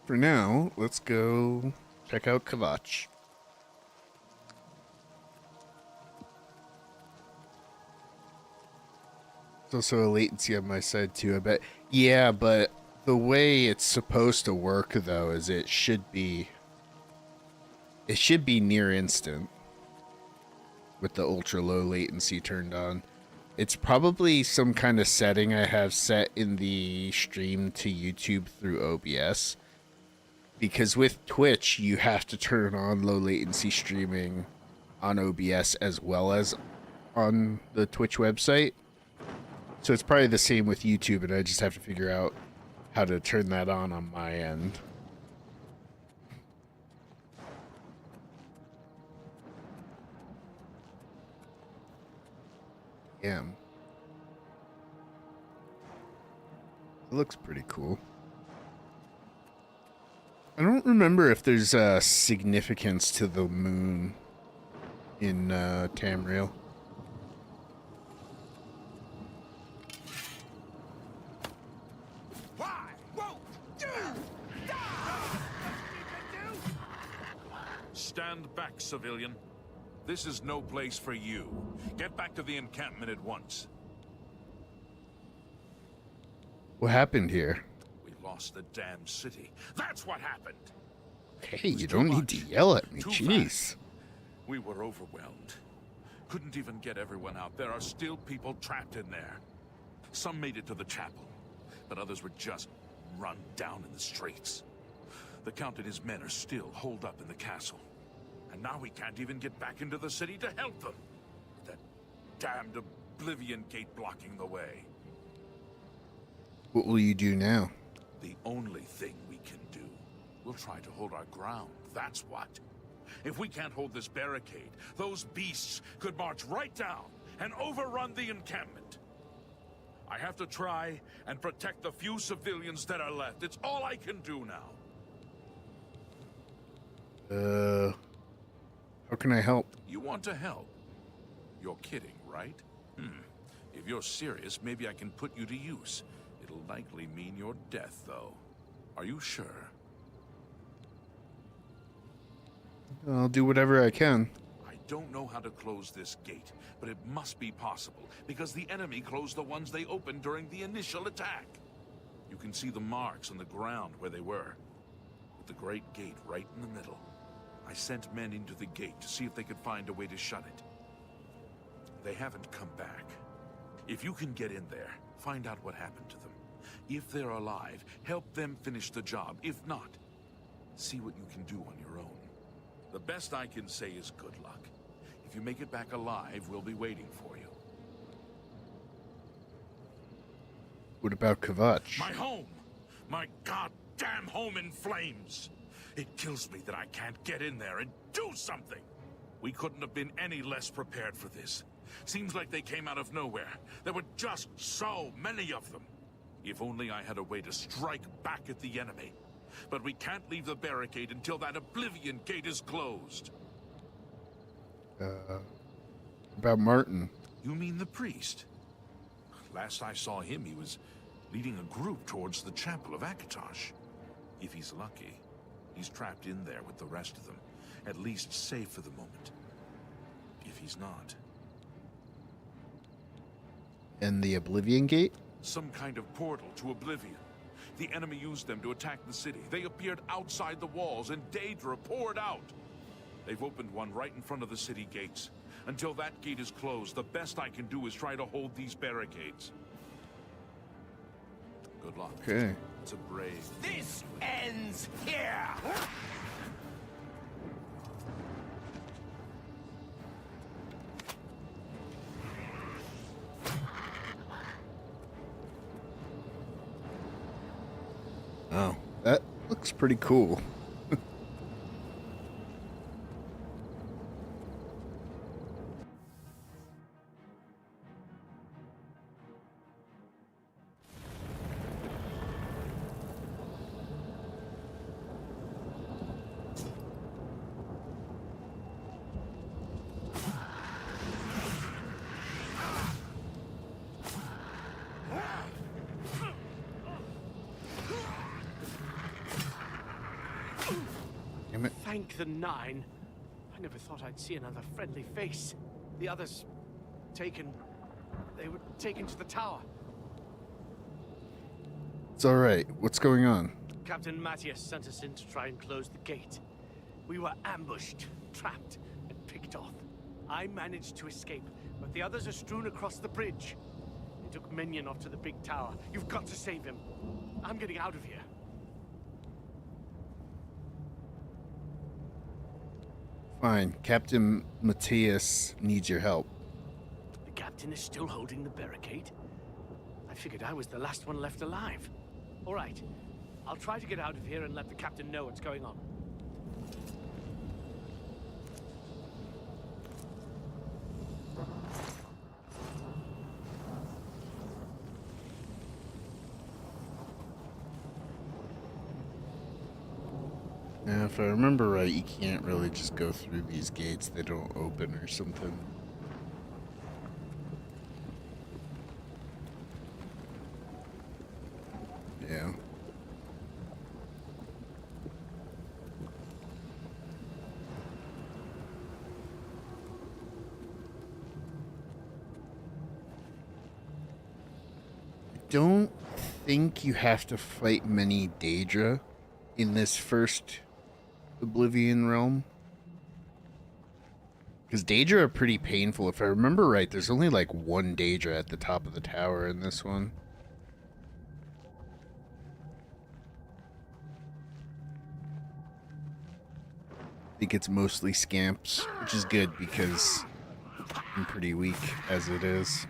Speaker 1: For now, let's go check out Kvatch. There's also a latency on my side too, I bet. Yeah, but the way it's supposed to work though is it should be near instant with the ultra low latency turned on. It's probably some kind of setting I have set in the stream to YouTube through OBS. Because with Twitch, you have to turn on low latency streaming on OBS as well as on the Twitch website. So it's probably the same with YouTube, and I just have to figure out how to turn that on my end. Yeah. It looks pretty cool. I don't remember if there's a significance to the moon in Tamriel.
Speaker 3: Stand back, civilian. This is no place for you. Get back to the encampment at once.
Speaker 1: What happened here?
Speaker 3: We lost the damn city. That's what happened.
Speaker 1: Hey, you don't need to yell at me,
Speaker 3: Too
Speaker 1: jeez.
Speaker 3: fast. We were overwhelmed. Couldn't even get everyone out. There are still people trapped in there. Some made it to the chapel, but others were just run down in the streets. The Count and his men are still holed up in the castle. And now we can't even get back into the city to help them. That damned Oblivion gate blocking the way.
Speaker 1: What will you do now?
Speaker 3: The only thing we can do. We'll try to hold our ground, that's what. If we can't hold this barricade, those beasts could march right down and overrun the encampment. I have to try and protect the few civilians that are left. It's all I can do now.
Speaker 1: How can I help?
Speaker 3: You want to help? You're kidding, right? If you're serious, maybe I can put you to use. It'll likely mean your death, though. Are you sure?
Speaker 1: I'll do whatever I can.
Speaker 3: I don't know how to close this gate, but it must be possible, because the enemy closed the ones they opened during the initial attack. You can see the marks on the ground where they were, with the great gate right in the middle. I sent men into the gate to see if they could find a way to shut it. They haven't come back. If you can get in there, find out what happened to them. If they're alive, help them finish the job. If not, see what you can do on your own. The best I can say is good luck. If you make it back alive, we'll be waiting for you.
Speaker 1: What about Kvatch?
Speaker 3: My home! My goddamn home in flames! It kills me that I can't get in there and do something! We couldn't have been any less prepared for this. Seems like they came out of nowhere. There were just so many of them. If only I had a way to strike back at the enemy. But we can't leave the barricade until that Oblivion gate is closed.
Speaker 1: About Martin.
Speaker 3: You mean the priest? Last I saw him, he was leading a group towards the chapel of Akatosh. If he's lucky, he's trapped in there with the rest of them, at least safe for the moment. If he's not...
Speaker 1: And the Oblivion Gate?
Speaker 3: Some kind of portal to Oblivion. The enemy used them to attack the city. They appeared outside the walls, and Daedra poured out. They've opened one right in front of the city gates. Until that gate is closed, the best I can do is try to hold these barricades. Good luck.
Speaker 1: Okay.
Speaker 3: It's a brave...
Speaker 6: This ends here!
Speaker 1: Oh, that looks pretty cool.
Speaker 4: Thank the Nine. I never thought I'd see another friendly face. The others... taken... They were taken to the tower.
Speaker 1: It's alright. What's going on?
Speaker 4: Captain Matthias sent us in to try and close the gate. We were ambushed, trapped, and picked off. I managed to escape, but the others are strewn across the bridge. They took Minion off to the big tower. You've got to save him. I'm getting out of here.
Speaker 1: Fine. Captain Matthias needs your help.
Speaker 4: The captain is still holding the barricade. I figured I was the last one left alive. All right. I'll try to get out of here and let the captain know what's going on.
Speaker 1: Now, if I remember right, you can't really just go through these gates. They don't open or something. Yeah. I don't think you have to fight many Daedra in this first Oblivion realm. Because Daedra are pretty painful. If I remember right, there's only like one Daedra at the top of the tower in this one. I think it's mostly scamps, which is good because I'm pretty weak as it is.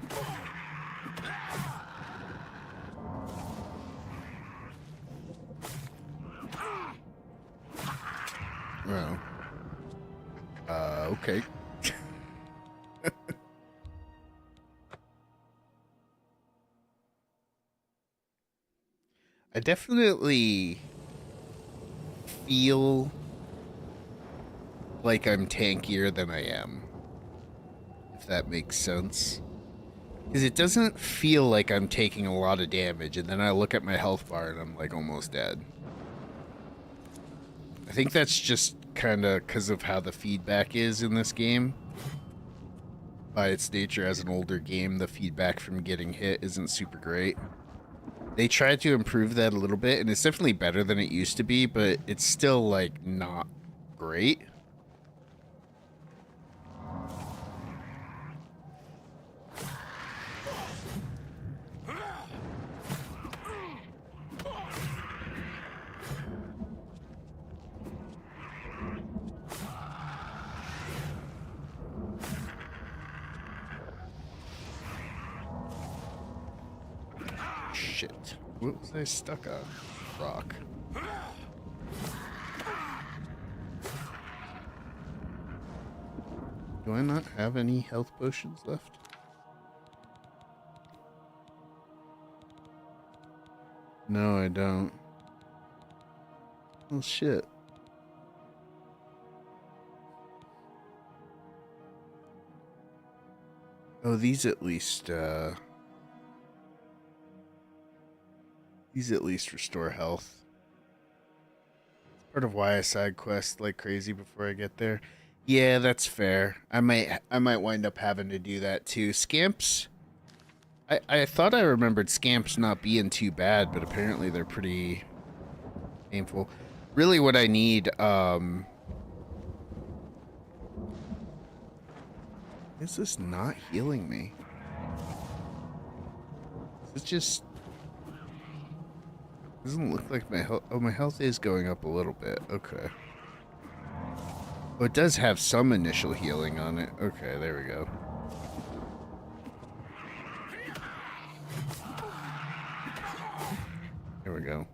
Speaker 1: Well, okay. I definitely feel like I'm tankier than I am, if that makes sense. Because it doesn't feel like I'm taking a lot of damage, and then I look at my health bar and I'm like almost dead. I think that's just kind of because of how the feedback is in this game. By its nature as an older game, the feedback from getting hit isn't super great. They tried to improve that a little bit, and it's definitely better than it used to be, but it's still, like, not great. Shit. What was I stuck on? rock. Do I not have any health potions left? No, I don't. Oh shit. Oh, these at least restore health. It's part of why I side quest like crazy before I get there. Yeah, that's fair. I might wind up having to do that too. Scamps, I thought I remembered scamps not being too bad, but apparently they're pretty painful. Really what I need, is this not healing me? It's just doesn't look like my health. Oh, my health is going up a little bit. Okay. Oh, it does have some initial healing on it. Okay, there we go. There we go.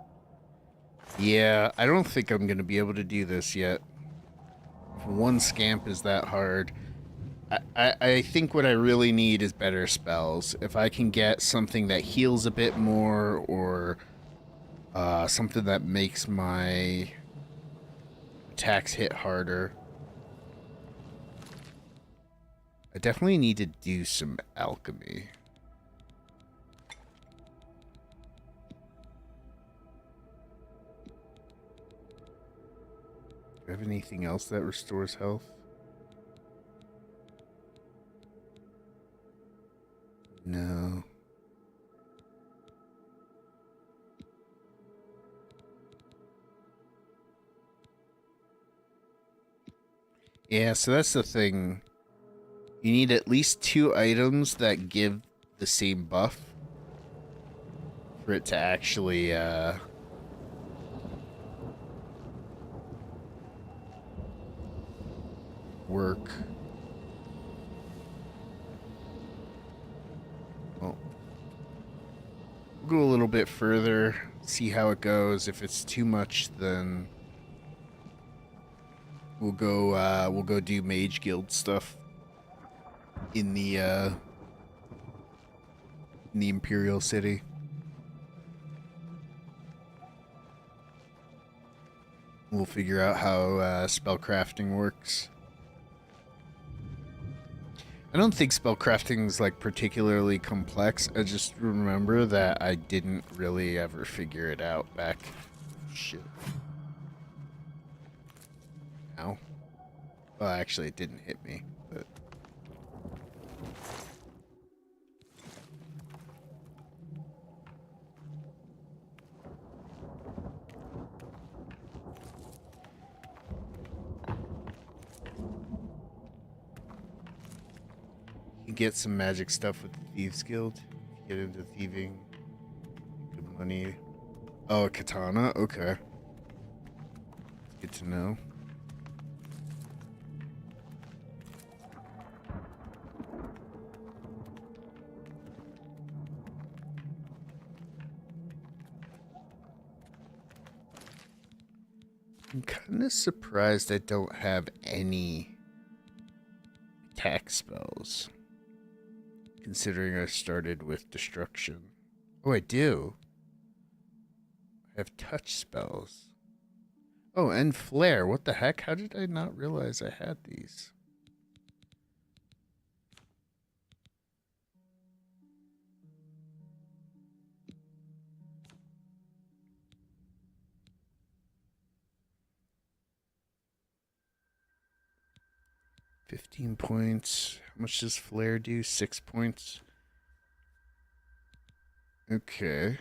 Speaker 1: Yeah, I don't think I'm going to be able to do this yet. If one scamp is that hard. I think what I really need is better spells. If I can get something that heals a bit more, or something that makes my attacks hit harder. I definitely need to do some alchemy. Do I have anything else that restores health? No. Yeah, so that's the thing. You need at least 2 items that give the same buff for it to actually, work. Well, we'll go a little bit further, see how it goes. If it's too much, then we'll go do Mage Guild stuff in the Imperial City. We'll figure out how spellcrafting works. I don't think spellcrafting is like particularly complex. I just remember that I didn't really ever figure it out back. Shit. Ow. Well, actually, it didn't hit me, but. You get some magic stuff with the Thieves Guild. If you get into thieving, good money. Oh, a katana? Okay. Good to know. I'm kind of surprised I don't have any attack spells, considering I started with destruction. Oh, I do. I have touch spells. Oh, and flare. What the heck? How did I not realize I had these? $15 points. How much does flare do? 6 points. Okay.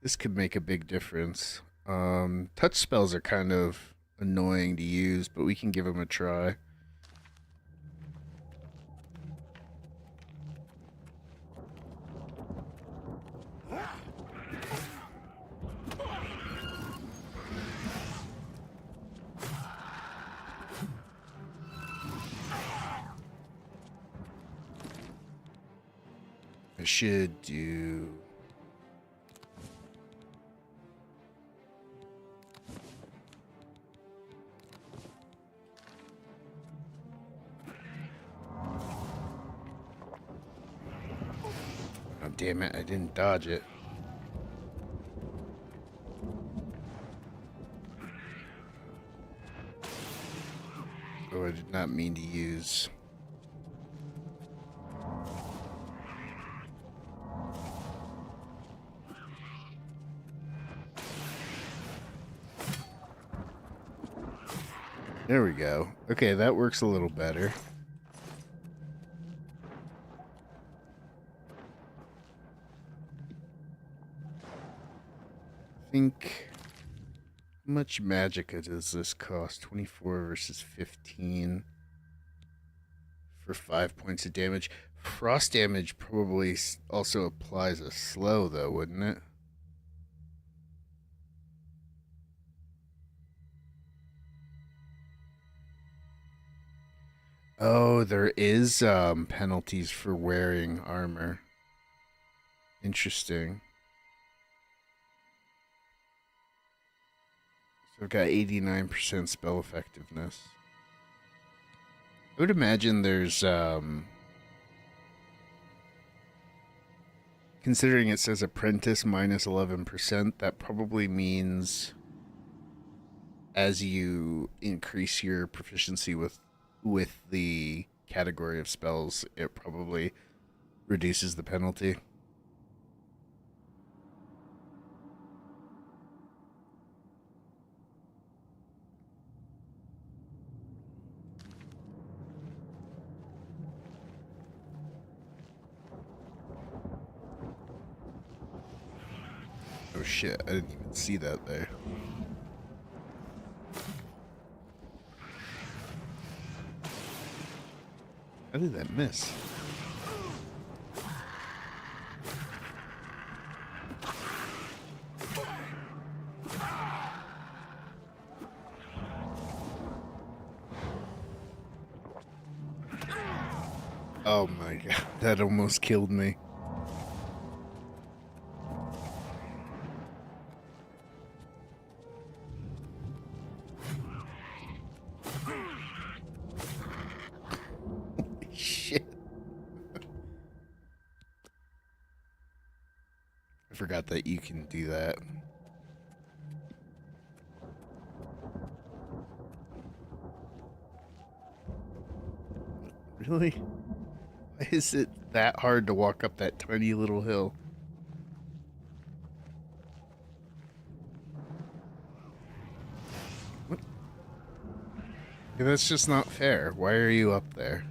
Speaker 1: This could make a big difference. Touch spells are kind of annoying to use, but we can give them a try. I should do... damn it, I didn't dodge it. Oh, I did not mean to use. There we go. Okay, that works a little better. I think... How much magicka does this cost? 24 versus 15 for 5 points of damage. Frost damage probably also applies a slow, though, wouldn't it? Oh, there is penalties for wearing armor. Interesting. So I've got 89% spell effectiveness. I would imagine there's considering it says apprentice minus 11%, that probably means as you increase your proficiency with the category of spells, it probably reduces the penalty. Oh shit, I didn't even see that there. How did that miss? Oh my god, that almost killed me. Holy shit. I forgot that you can do that. Really? Why is it that hard to walk up that tiny little hill? What? Yeah, that's just not fair. Why are you up there?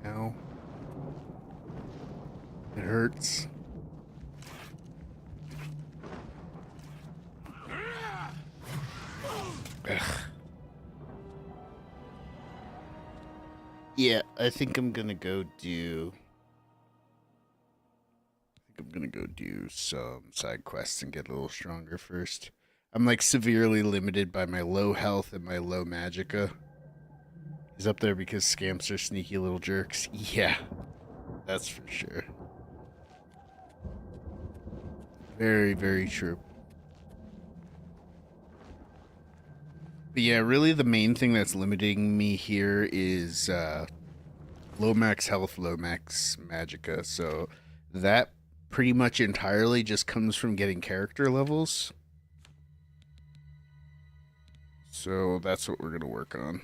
Speaker 1: Ow. It hurts. Ugh. Yeah, I think I'm gonna go do... some side quests and get a little stronger first. I'm like severely limited by my low health and my low magicka. He's up there because scamps are sneaky little jerks. Yeah, that's for sure. Very, very true. But yeah, really the main thing that's limiting me here is low max health, low max magicka. So that pretty much entirely just comes from getting character levels. So that's what we're going to work on.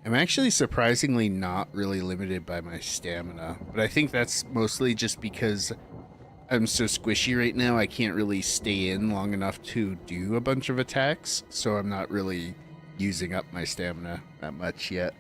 Speaker 1: I'm actually surprisingly not really limited by my stamina, but I think that's mostly just because I'm so squishy right now, I can't really stay in long enough to do a bunch of attacks, so I'm not really using up my stamina that much yet.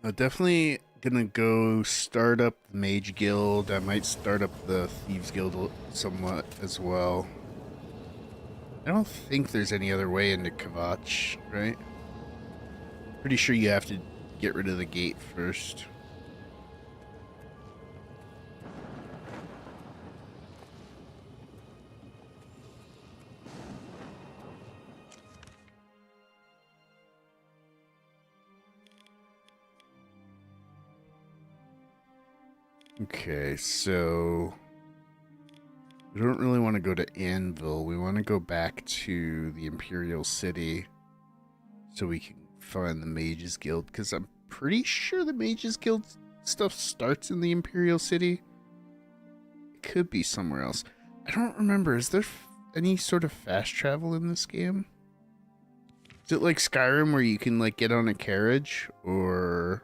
Speaker 1: I'm definitely gonna go start up the Mage Guild. I might start up the Thieves Guild somewhat as well. I don't think there's any other way into Kvatch, right? Pretty sure you have to get rid of the gate first. Okay, so we don't really want to go to Anvil. We want to go back to the Imperial City so we can find the Mages Guild, because I'm pretty sure the Mages Guild stuff starts in the Imperial City. It could be somewhere else. I don't remember. Is there any sort of fast travel in this game? Is it like Skyrim where you can like get on a carriage, or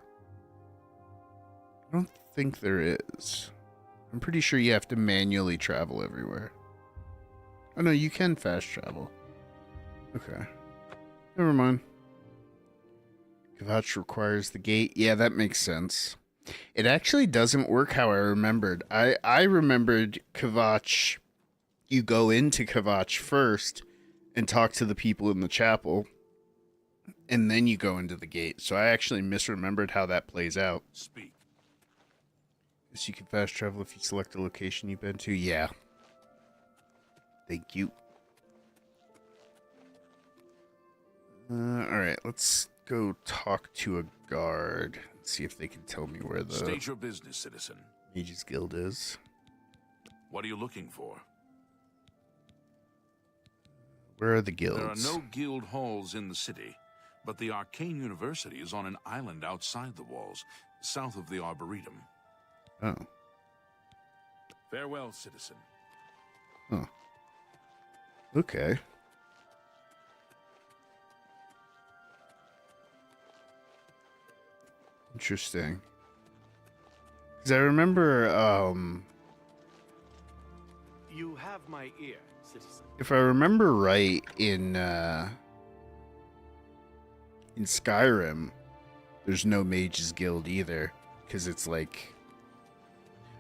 Speaker 1: I don't think there is. I'm pretty sure you have to manually travel everywhere. Oh no, you can fast travel. Okay. Never mind. Kvatch requires the gate. Yeah, that makes sense. It actually doesn't work how I remembered. I remembered Kvatch, you go into Kvatch first and talk to the people in the chapel, and then you go into the gate. So I actually misremembered how that plays out.
Speaker 3: Speak.
Speaker 1: So you can fast travel if you select a location you've been to. Yeah. Thank you. Alright, let's go talk to a guard. See if they can tell me where the
Speaker 3: State your business, citizen.
Speaker 1: Mages Guild is.
Speaker 3: What are you looking for?
Speaker 1: Where are the guilds?
Speaker 3: There are no guild halls in the city, but the Arcane University is on an island outside the walls, south of the Arboretum.
Speaker 1: Oh.
Speaker 3: Farewell, citizen.
Speaker 1: Huh. Okay. Interesting. Because I remember,
Speaker 4: You have my ear, citizen.
Speaker 1: if I remember right, in Skyrim, there's no Mages Guild either. Because it's like...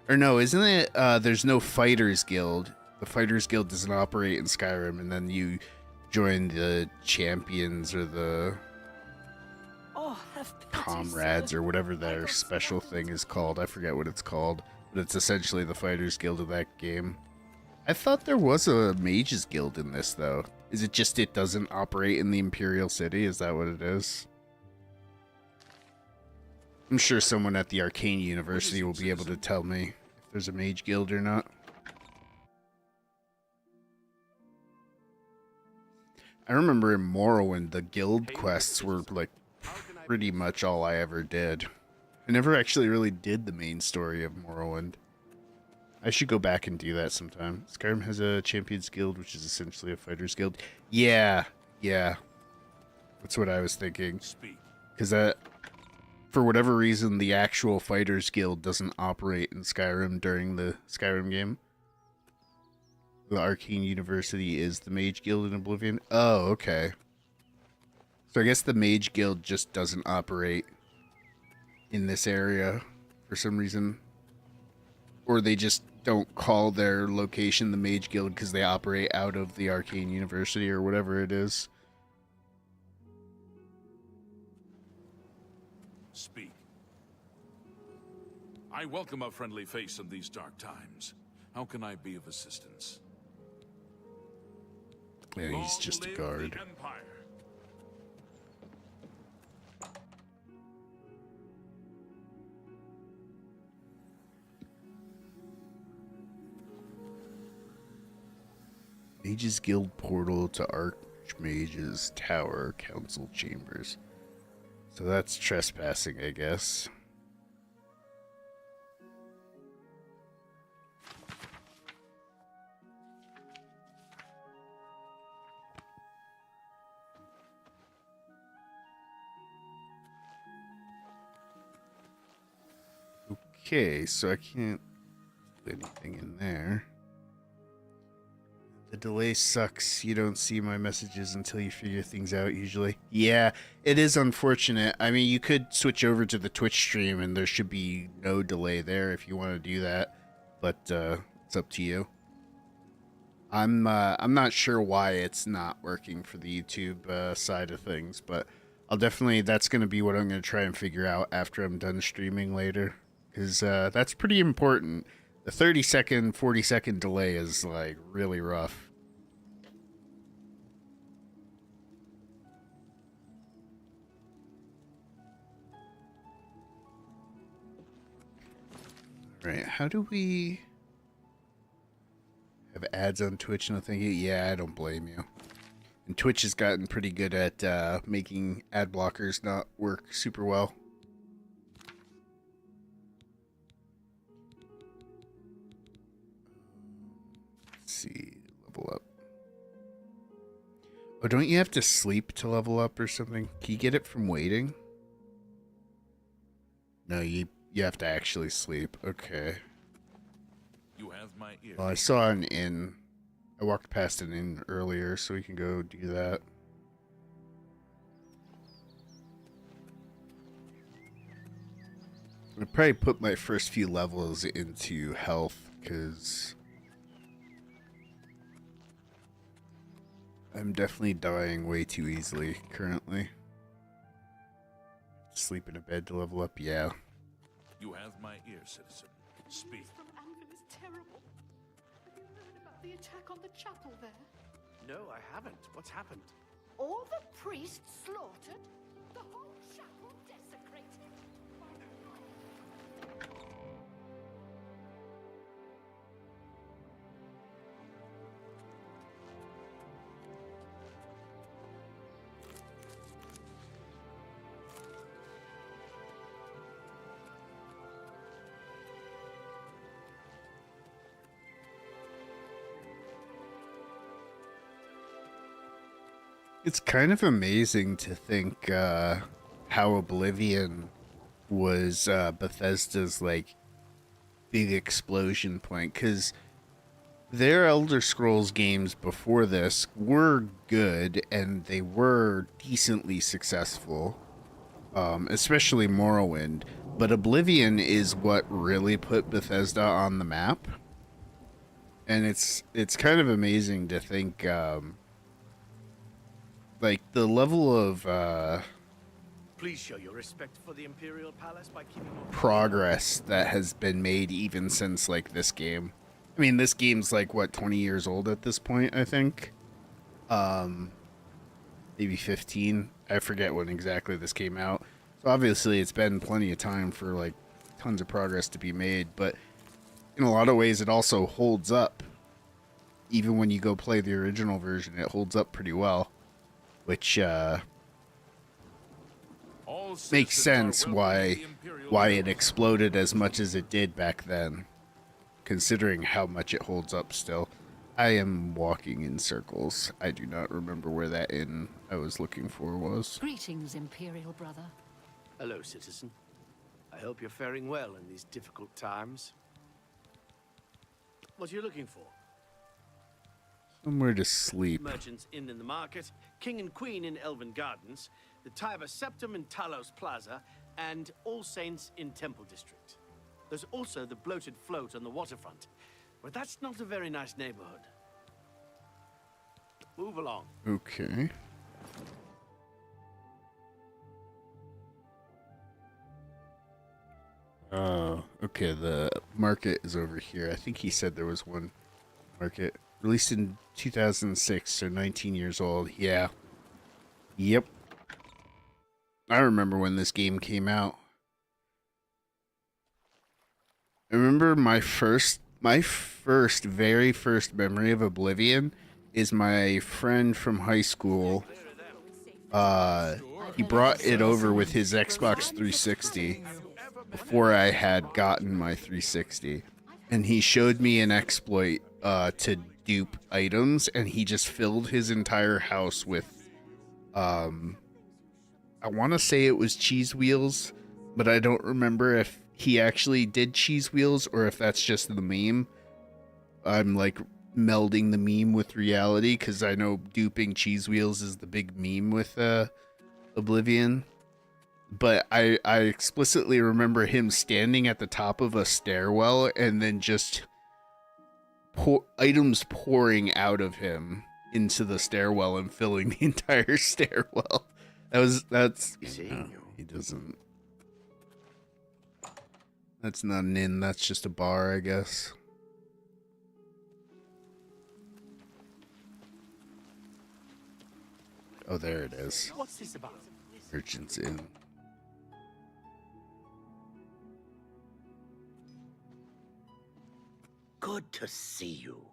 Speaker 1: Or no, isn't it, there's no Fighters Guild. The Fighters Guild doesn't operate in Skyrim, and then you join the Champions or the
Speaker 9: Oh, have pity,
Speaker 1: Comrades
Speaker 9: sir.
Speaker 1: or whatever their special thing is called. I forget what it's called, but it's essentially the Fighters Guild of that game. I thought there was a Mages Guild in this, though. Is it just it doesn't operate in the Imperial City? Is that what it is? I'm sure someone at the Arcane University will be able to tell me if there's a Mage Guild or not. I remember in Morrowind, the guild quests were like pretty much all I ever did. I never actually really did the main story of Morrowind. I should go back and do that sometime. Skyrim has a Champions Guild, which is essentially a Fighters Guild. Yeah. That's what I was thinking.
Speaker 3: Speak.
Speaker 1: Because that, for whatever reason, the actual Fighters Guild doesn't operate in Skyrim during the Skyrim game. The Arcane University is the Mage Guild in Oblivion. Oh, okay. So I guess the Mage Guild just doesn't operate in this area for some reason. Or they just don't call their location the Mage Guild because they operate out of the Arcane University or whatever it is.
Speaker 3: Speak. I welcome a friendly face in these dark times. How can I be of assistance?
Speaker 1: Yeah, he's
Speaker 3: Long
Speaker 1: just a
Speaker 3: live
Speaker 1: guard.
Speaker 3: the Empire.
Speaker 1: Mages Guild portal to Archmage's Tower Council Chambers. So that's trespassing, I guess. Okay, so I can't do anything in there. The delay sucks. You don't see my messages until you figure things out, usually. Yeah, it is unfortunate. I mean, you could switch over to the Twitch stream and there should be no delay there if you want to do that. But it's up to you. I'm not sure why it's not working for the YouTube side of things, but I'll definitely, that's going to be what I'm going to try and figure out after I'm done streaming later. Because that's pretty important. The 30-second, 40-second delay is, like, really rough. Alright, how do we have ads on Twitch? No thank you. Yeah, I don't blame you. And Twitch has gotten pretty good at making ad blockers not work super well. See, level up. Oh, don't you have to sleep to level up or something? Can you get it from waiting? No, you have to actually sleep. Okay.
Speaker 3: You have my ear.
Speaker 1: Well, I saw an inn. I walked past an inn earlier, so we can go do that. I'd probably put my first few levels into health, because I'm definitely dying way too easily currently. Sleep in a bed to level up, yeah.
Speaker 3: You have my ear, citizen. Speak.
Speaker 10: From Anvil is terrible. Have you heard about the attack on the chapel there?
Speaker 4: No, I haven't. What's happened?
Speaker 10: All the priests slaughtered, the whole chapel desecrated.
Speaker 1: It's kind of amazing to think how Oblivion was Bethesda's like big explosion point, because their Elder Scrolls games before this were good and they were decently successful, especially Morrowind. But Oblivion is what really put Bethesda on the map, and it's kind of amazing to think. Like, the level of
Speaker 4: Please show your respect for the Imperial Palace by keeping your
Speaker 1: progress that has been made even since, like, this game. I mean, this game's, like, what, 20 years old at this point, I think? Maybe 15? I forget when exactly this came out. So, obviously, it's been plenty of time for, like, tons of progress to be made, but in a lot of ways, it also holds up. Even when you go play the original version, it holds up pretty well. Which makes sense why it exploded as much as it did back then, considering how much it holds up still. I am walking in circles. I do not remember where that inn I was looking for was.
Speaker 9: Greetings, Imperial brother.
Speaker 4: Hello, citizen. I hope you're faring well in these difficult times. What are you looking for?
Speaker 1: Somewhere to sleep.
Speaker 4: Merchants Inn in the market, King and Queen in Elven Gardens, the Tiber Septum in Talos Plaza, and All Saints in Temple District. There's also the bloated float on the waterfront, but that's not a very nice neighborhood. Move along.
Speaker 1: Okay. Oh, okay, the market is over here. I think he said there was one market. Released in 2006, so 19 years old. Yeah. Yep. I remember when this game came out. I remember my very first memory of Oblivion is my friend from high school. He brought it over with his Xbox 360 before I had gotten my 360, and he showed me an exploit to dupe items, and he just filled his entire house with I want to say it was cheese wheels, but I don't remember if he actually did cheese wheels or if that's just the meme. I'm like melding the meme with reality because I know duping cheese wheels is the big meme with Oblivion. But I explicitly remember him standing at the top of a stairwell and then just items pouring out of him into the stairwell and filling the entire stairwell. That's no, he doesn't. That's not an inn, that's just a bar, I guess. Oh, there it is.
Speaker 4: What's this about?
Speaker 1: Merchant's Inn.
Speaker 11: Good to see you.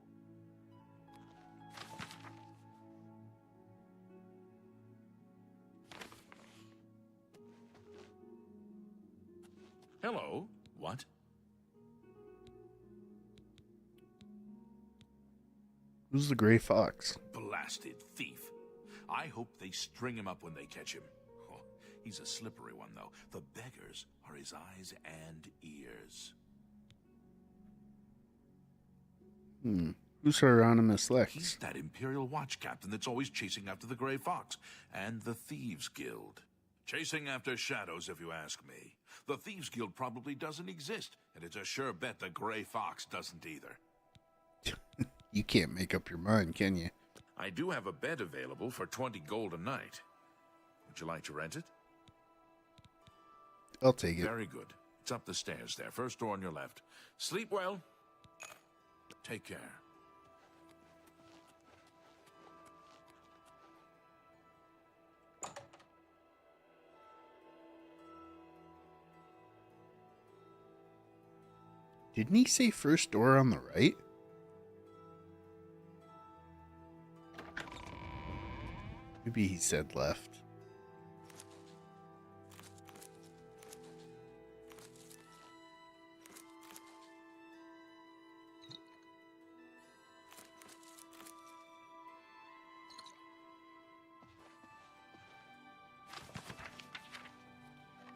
Speaker 3: Hello? What?
Speaker 1: Who's the Gray Fox?
Speaker 3: Blasted thief. I hope they string him up when they catch him. Oh, he's a slippery one, though. The beggars are his eyes and ears.
Speaker 1: Who's Hieronymus Lex?
Speaker 3: He's that Imperial Watch captain that's always chasing after the Gray Fox and the Thieves Guild. Chasing after shadows, if you ask me. The Thieves Guild probably doesn't exist, and it's a sure bet the Gray Fox doesn't either.
Speaker 1: You can't make up your mind, can you?
Speaker 3: I do have a bed available for 20 gold a night. Would you like to rent it?
Speaker 1: I'll take it.
Speaker 3: Very good. It's up the stairs there, first door on your left. Sleep well. Take care.
Speaker 1: Didn't he say first door on the right? Maybe he said left.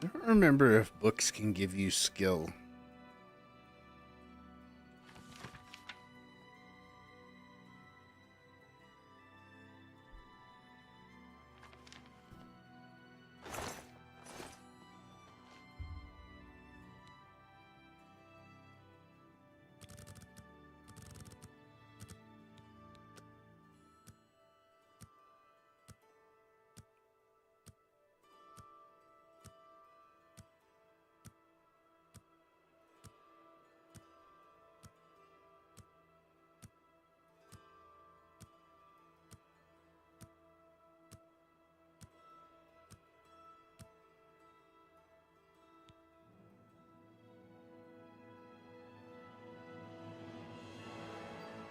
Speaker 1: I don't remember if books can give you skill.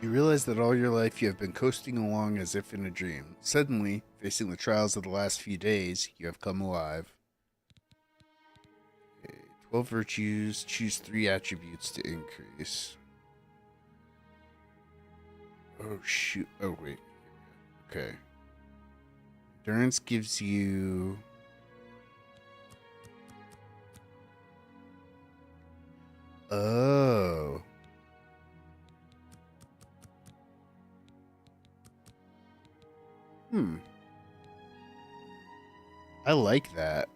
Speaker 1: You realize that all your life you have been coasting along as if in a dream. Suddenly, facing the trials of the last few days, you have come alive. Okay, 12 virtues, choose 3 attributes to increase. Oh, shoot. Oh, wait. Okay. Endurance gives you... Oh. I like that.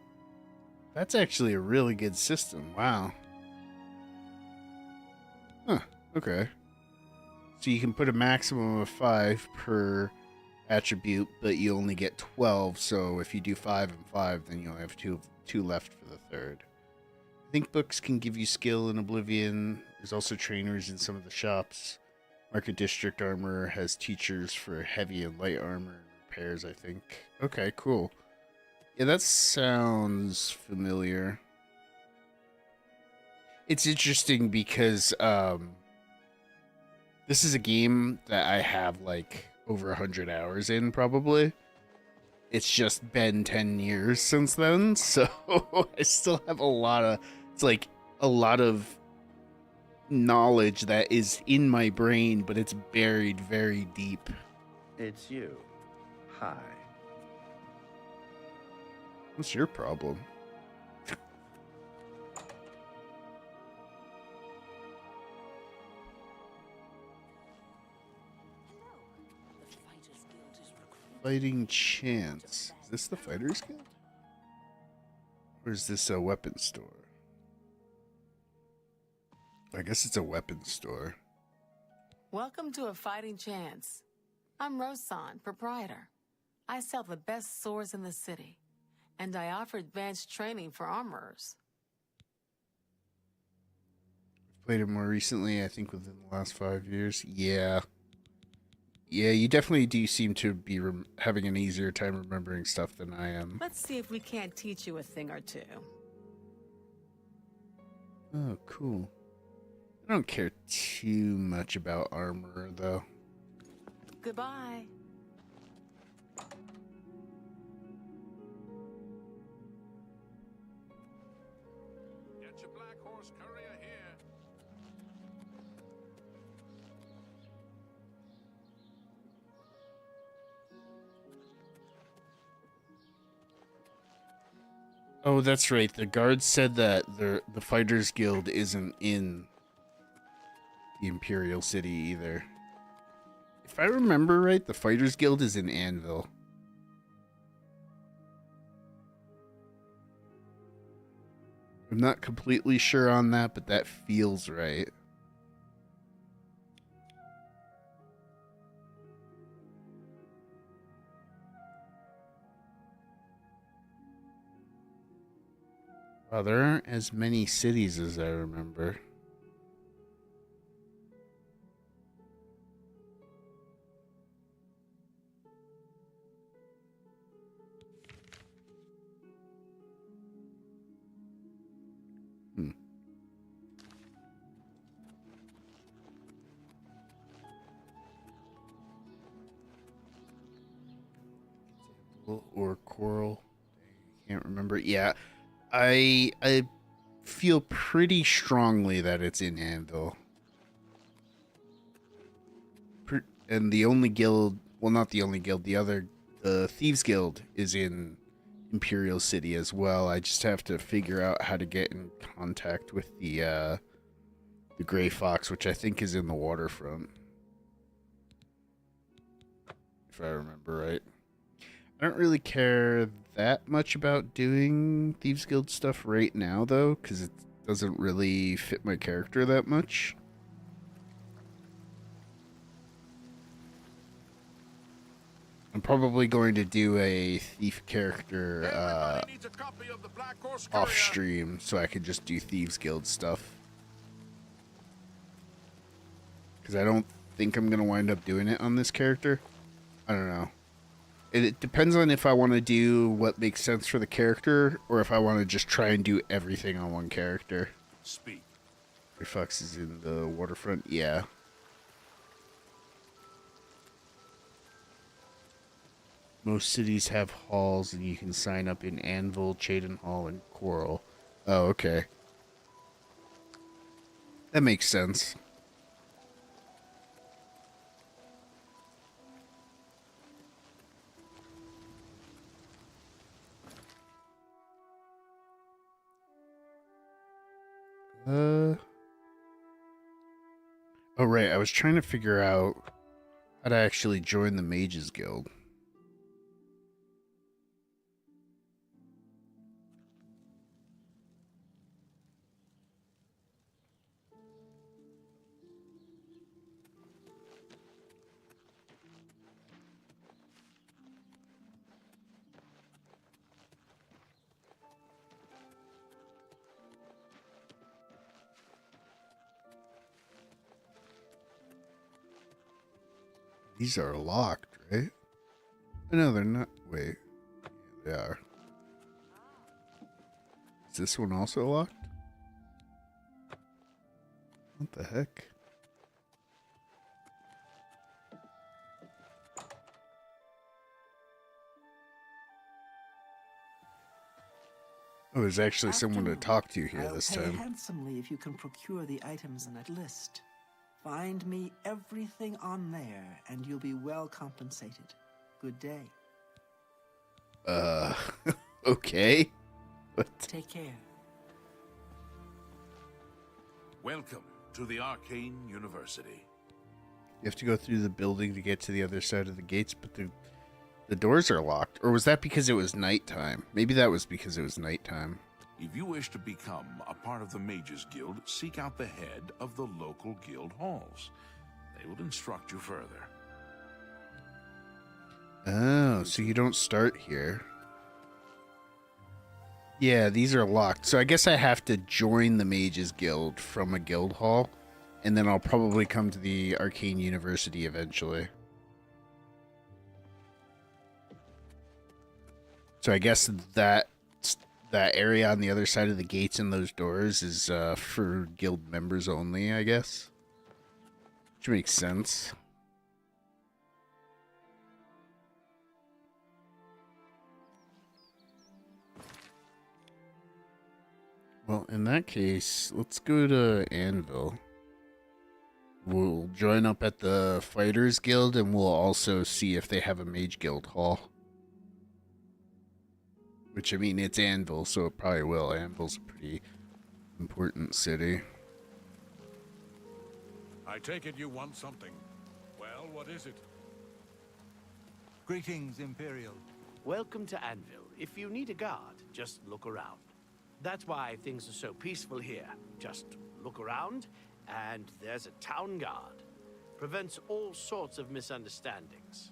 Speaker 1: That's actually a really good system. Wow. Huh. Okay. So you can put a maximum of 5 per attribute, but you only get 12. So if you do 5 and 5, then you'll have two left for the third. I think books can give you skill in Oblivion. There's also trainers in some of the shops. Market District Armor has teachers for heavy and light armor and repairs, I think. Okay, cool. Yeah, that sounds familiar. It's interesting because this is a game that I have like over 100 hours in, probably. It's just been 10 years since then, so I still have a lot of, it's like a lot of knowledge that is in my brain, but it's buried very deep.
Speaker 11: It's you. Hi.
Speaker 1: What's your problem? Fighting chance. Is this the Fighters Guild? Or is this a weapons store? I guess it's a weapons store.
Speaker 12: Welcome to A Fighting Chance. I'm Rosan, proprietor. I sell the best swords in the city, and I offer advanced training for armorers.
Speaker 1: I've played it more recently, I think within the last 5 years. Yeah. Yeah, you definitely do seem to be having an easier time remembering stuff than I am.
Speaker 12: Let's see if we can't teach you a thing or two.
Speaker 1: Oh, cool. I don't care too much about armor, though.
Speaker 12: Goodbye.
Speaker 3: Get your black horse courier here.
Speaker 1: Oh, that's right. The guards said that the Fighters Guild isn't in the Imperial City either. If I remember right, the Fighters Guild is in Anvil. I'm not completely sure on that, but that feels right. Wow, there aren't as many cities as I remember. Or coral. Can't remember. Yeah. I feel pretty strongly that it's in Anvil. And the only guild, well, not the only guild, the other Thieves Guild is in Imperial City as well. I just have to figure out how to get in contact with the Gray Fox, which I think is in the waterfront. If I remember right. I don't really care that much about doing Thieves Guild stuff right now, though, because it doesn't really fit my character that much. I'm probably going to do a thief character off stream so I can just do Thieves Guild stuff. Because I don't think I'm going to wind up doing it on this character. I don't know. It depends on if I want to do what makes sense for the character or if I want to just try and do everything on one character.
Speaker 3: Speak.
Speaker 1: Your Fox is in the waterfront? Yeah. Most cities have halls and you can sign up in Anvil, Chaden Hall, and Coral. Oh, okay. That makes sense. Oh, right. I was trying to figure out how to actually join the Mages Guild. These are locked, right? No, they're not. Wait. Yeah, they are. Is this one also locked? What the heck? Oh, there's actually
Speaker 13: After
Speaker 1: someone to
Speaker 13: all,
Speaker 1: talk to here
Speaker 13: I'll
Speaker 1: this
Speaker 13: pay
Speaker 1: time.
Speaker 13: handsomely if you can procure the items in that list. Find me everything on there, and you'll be well compensated. Good day.
Speaker 1: Okay. What?
Speaker 13: Take care.
Speaker 3: Welcome to the Arcane University.
Speaker 1: You have to go through the building to get to the other side of the gates, but the doors are locked. Or was that because it was nighttime? Maybe that was because it was nighttime.
Speaker 3: If you wish to become a part of the Mages Guild, seek out the head of the local guild halls. They will instruct you further.
Speaker 1: Oh, so you don't start here. Yeah, these are locked. So I guess I have to join the Mages Guild from a guild hall, and then I'll probably come to the Arcane University eventually. So I guess that area on the other side of the gates and those doors is for guild members only, I guess. Which makes sense. Well, in that case, let's go to Anvil. We'll join up at the Fighters Guild, and we'll also see if they have a Mage Guild hall. Which, I mean, it's Anvil, so it probably will. Anvil's a pretty important city.
Speaker 14: I take it you want something. Well, what is it?
Speaker 5: Greetings, Imperial.
Speaker 4: Welcome to Anvil. If you need a guard, just look around. That's why things are so peaceful here. Just look around, and there's a town guard. Prevents all sorts of misunderstandings.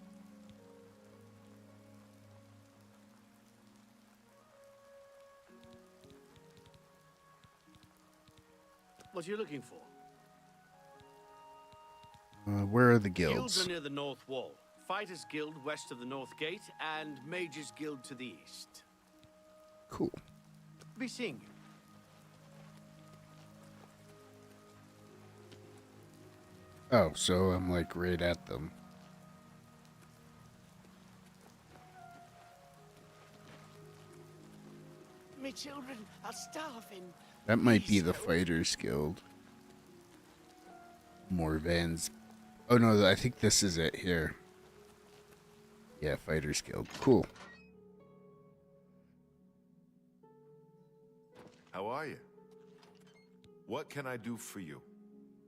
Speaker 4: What are you looking for?
Speaker 1: Where are the
Speaker 4: Guilds
Speaker 1: guilds?
Speaker 4: are near the north wall. Fighters Guild west of the north gate, and Mages Guild to the east.
Speaker 1: Cool.
Speaker 4: Be seeing you.
Speaker 1: Oh, so I'm like right at them.
Speaker 4: My children are starving.
Speaker 1: That might be the Fighters Guild. More vans. Oh no, I think this is it here. Yeah, Fighters Guild. Cool.
Speaker 15: How are you? What can I do for you?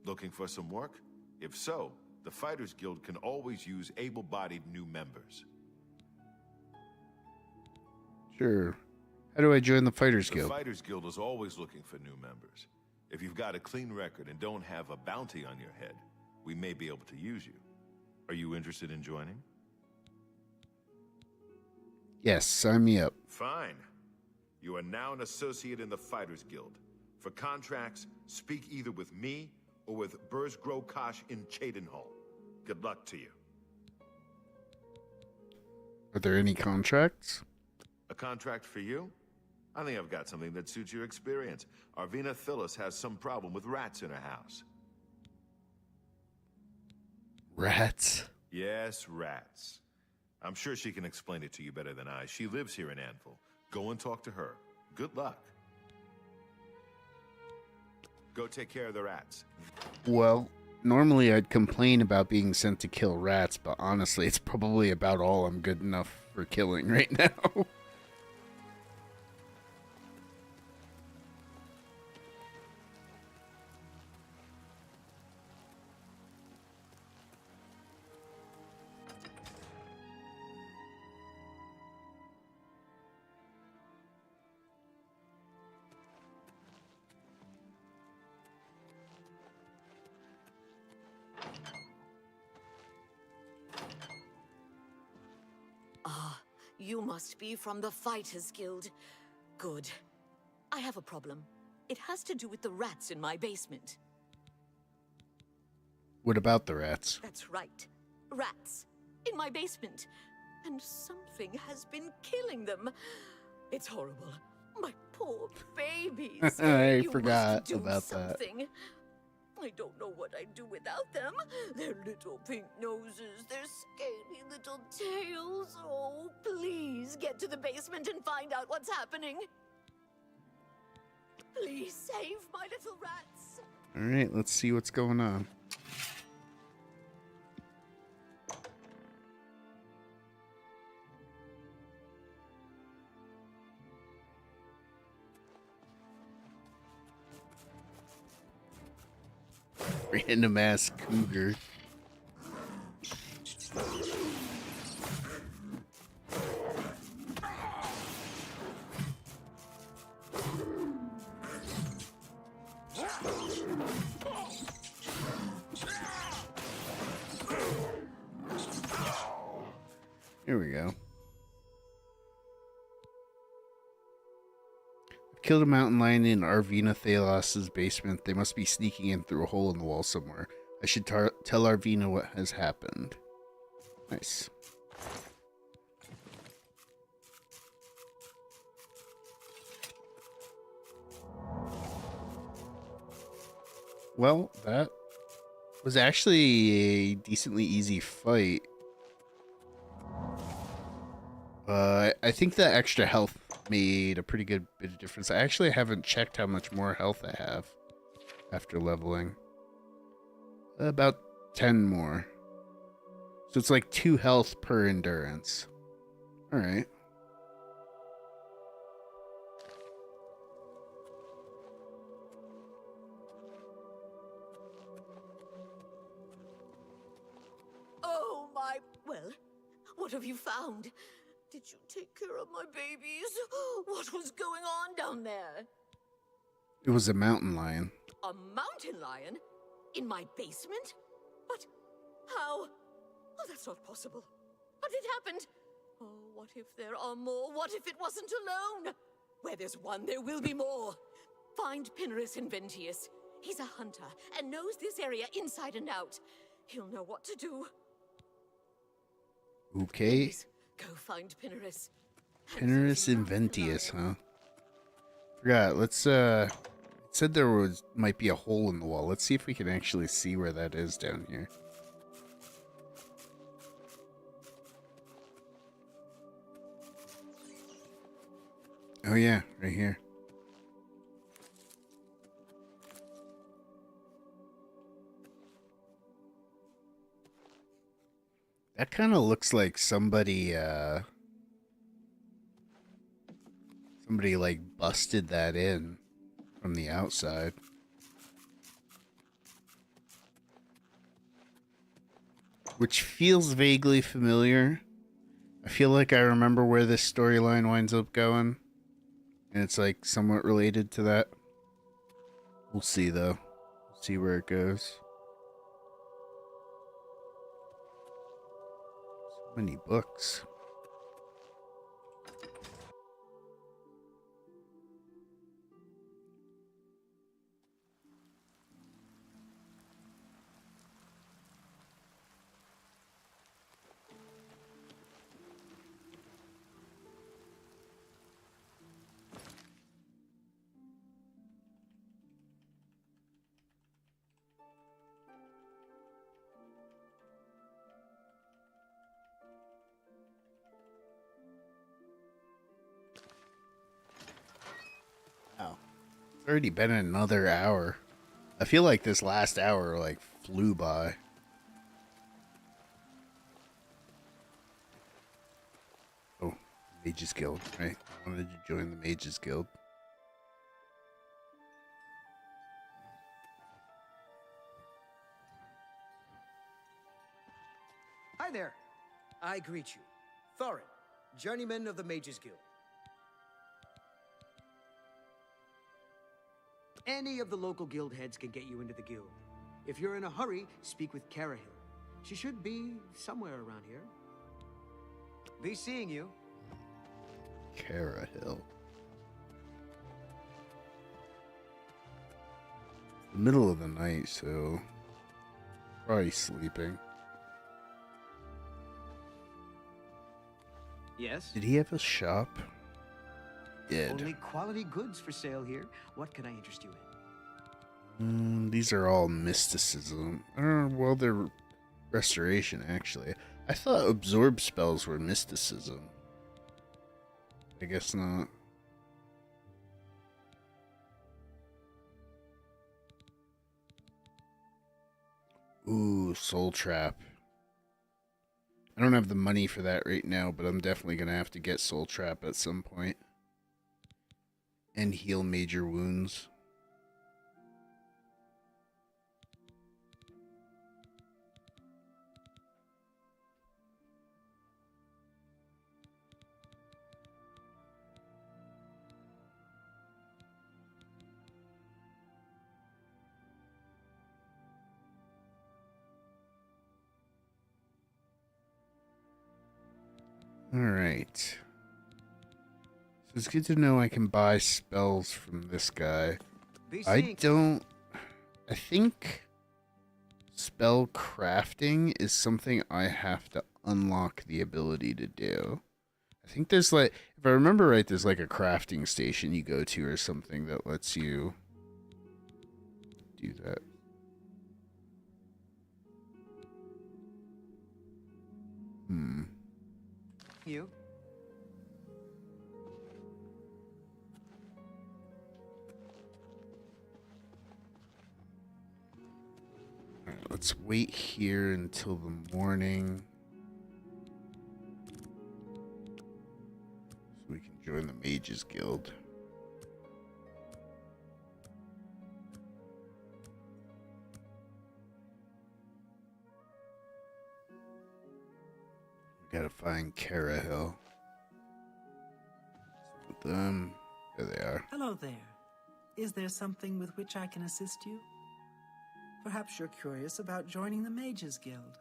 Speaker 15: Looking for some work? If so, the Fighters Guild can always use able-bodied new members.
Speaker 1: Sure. How do I join the Fighters
Speaker 15: The
Speaker 1: Guild?
Speaker 15: Fighters Guild is always looking for new members. If you've got a clean record and don't have a bounty on your head, we may be able to use you. Are you interested in joining?
Speaker 1: Yes, sign me up.
Speaker 15: Fine. You are now an associate in the Fighters Guild. For contracts, speak either with me or with Burzgrow Kosh in Cheydinhall. Good luck to you.
Speaker 1: Are there any contracts?
Speaker 15: A contract for you? I think I've got something that suits your experience. Arvina Phyllis has some problem with rats in her house.
Speaker 1: Rats?
Speaker 15: Yes, rats. I'm sure she can explain it to you better than I. She lives here in Anvil. Go and talk to her. Good luck. Go take care of the rats.
Speaker 1: Well, normally I'd complain about being sent to kill rats, but honestly, it's probably about all I'm good enough for killing right now.
Speaker 16: You must be from the Fighters Guild. Good. I have a problem. It has to do with the rats in my basement.
Speaker 1: What about the rats?
Speaker 16: That's right. Rats. In my basement. And something has been killing them. It's horrible. My poor babies.
Speaker 1: I
Speaker 16: You
Speaker 1: forgot
Speaker 16: must do
Speaker 1: about
Speaker 16: something. I don't know what I'd do without them. Their little pink noses, their scaly little tails. Oh, please get to the basement and find out what's happening. Please save my little rats.
Speaker 1: All right, let's see what's going on. Random ass cougar. Here we go. I've killed a mountain lion in Arvina Thalos' basement. They must be sneaking in through a hole in the wall somewhere. I should tell Arvina what has happened. Nice. Well, that was actually a decently easy fight. I think that extra health made a pretty good bit of difference. I actually haven't checked how much more health I have after leveling. About 10 more. So it's like 2 health per endurance. Alright.
Speaker 16: Oh, my... Well, what have you found? Did you take care of my babies? What was going on down there?
Speaker 1: It was a mountain lion.
Speaker 16: A mountain lion? In my basement? But how? Oh, that's not possible. But it happened. Oh, what if there are more? What if it wasn't alone? Where there's one, there will be more. Find Pinnerus Inventius. He's a hunter and knows this area inside and out. He'll know what to do.
Speaker 1: Okay.
Speaker 16: Please, go find Pinnerus.
Speaker 1: Pinnerus Inventius, huh? Forgot. Let's it said there might be a hole in the wall. Let's see if we can actually see where that is down here. Oh yeah, right here. That kind of looks like somebody like busted that in from the outside. Which feels vaguely familiar. I feel like I remember where this storyline winds up going. And it's like somewhat related to that. We'll see though. We'll see where it goes. So many books. Already been another hour. I feel like this last hour like flew by. Oh, Mages Guild, right? I wanted to join the Mages Guild.
Speaker 7: Hi there. I greet you. Thorin, journeyman of the Mages Guild. Any of the local guild heads can get you into the guild. If you're in a hurry, speak with Carahil. She should be somewhere around here. Be seeing you.
Speaker 1: Carahil. The middle of the night, so probably sleeping.
Speaker 7: Yes?
Speaker 1: Did he have a shop? Did.
Speaker 7: Only quality goods for sale here. What can I interest you in?
Speaker 1: These are all mysticism. Well, they're restoration, actually. I thought absorb spells were mysticism. I guess not. Ooh, Soul Trap. I don't have the money for that right now, but I'm definitely going to have to get Soul Trap at some point. And heal major wounds. Alright. So it's good to know I can buy spells from this guy. I think spell crafting is something I have to unlock the ability to do. I think there's like, if I remember right, there's like a crafting station you go to or something that lets you do that.
Speaker 7: You?
Speaker 1: Alright, let's wait here until the morning. So we can join the Mages Guild. Gotta find Kara Hill. With them. There they are.
Speaker 13: Hello there. Is there something with which I can assist you? Perhaps you're curious about joining the Mages Guild.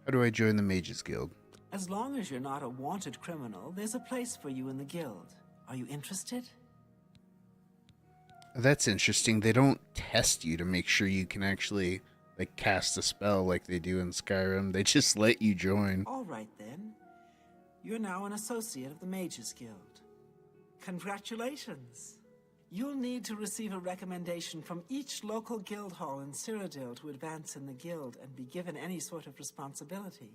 Speaker 1: How do I join the Mages Guild?
Speaker 13: As long as you're not a wanted criminal, there's a place for you in the guild. Are you interested?
Speaker 1: That's interesting. They don't test you to make sure you can actually like cast a spell like they do in Skyrim. They just let you join.
Speaker 13: All right then. You're now an associate of the Mages Guild. Congratulations. You'll need to receive a recommendation from each local guild hall in Cyrodiil to advance in the guild and be given any sort of responsibility.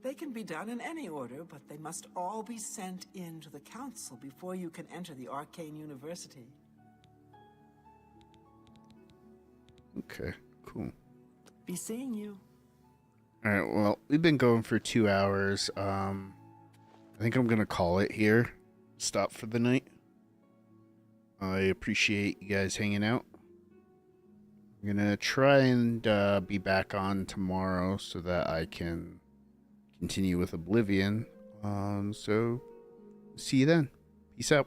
Speaker 13: They can be done in any order, but they must all be sent in to the council before you can enter the Arcane University.
Speaker 1: Okay, cool.
Speaker 13: Be seeing you.
Speaker 1: Alright, well, we've been going for 2 hours. I think I'm gonna call it here. Stop for the night. I appreciate you guys hanging out. I'm gonna try and be back on tomorrow so that I can continue with Oblivion. So, see you then. Peace out.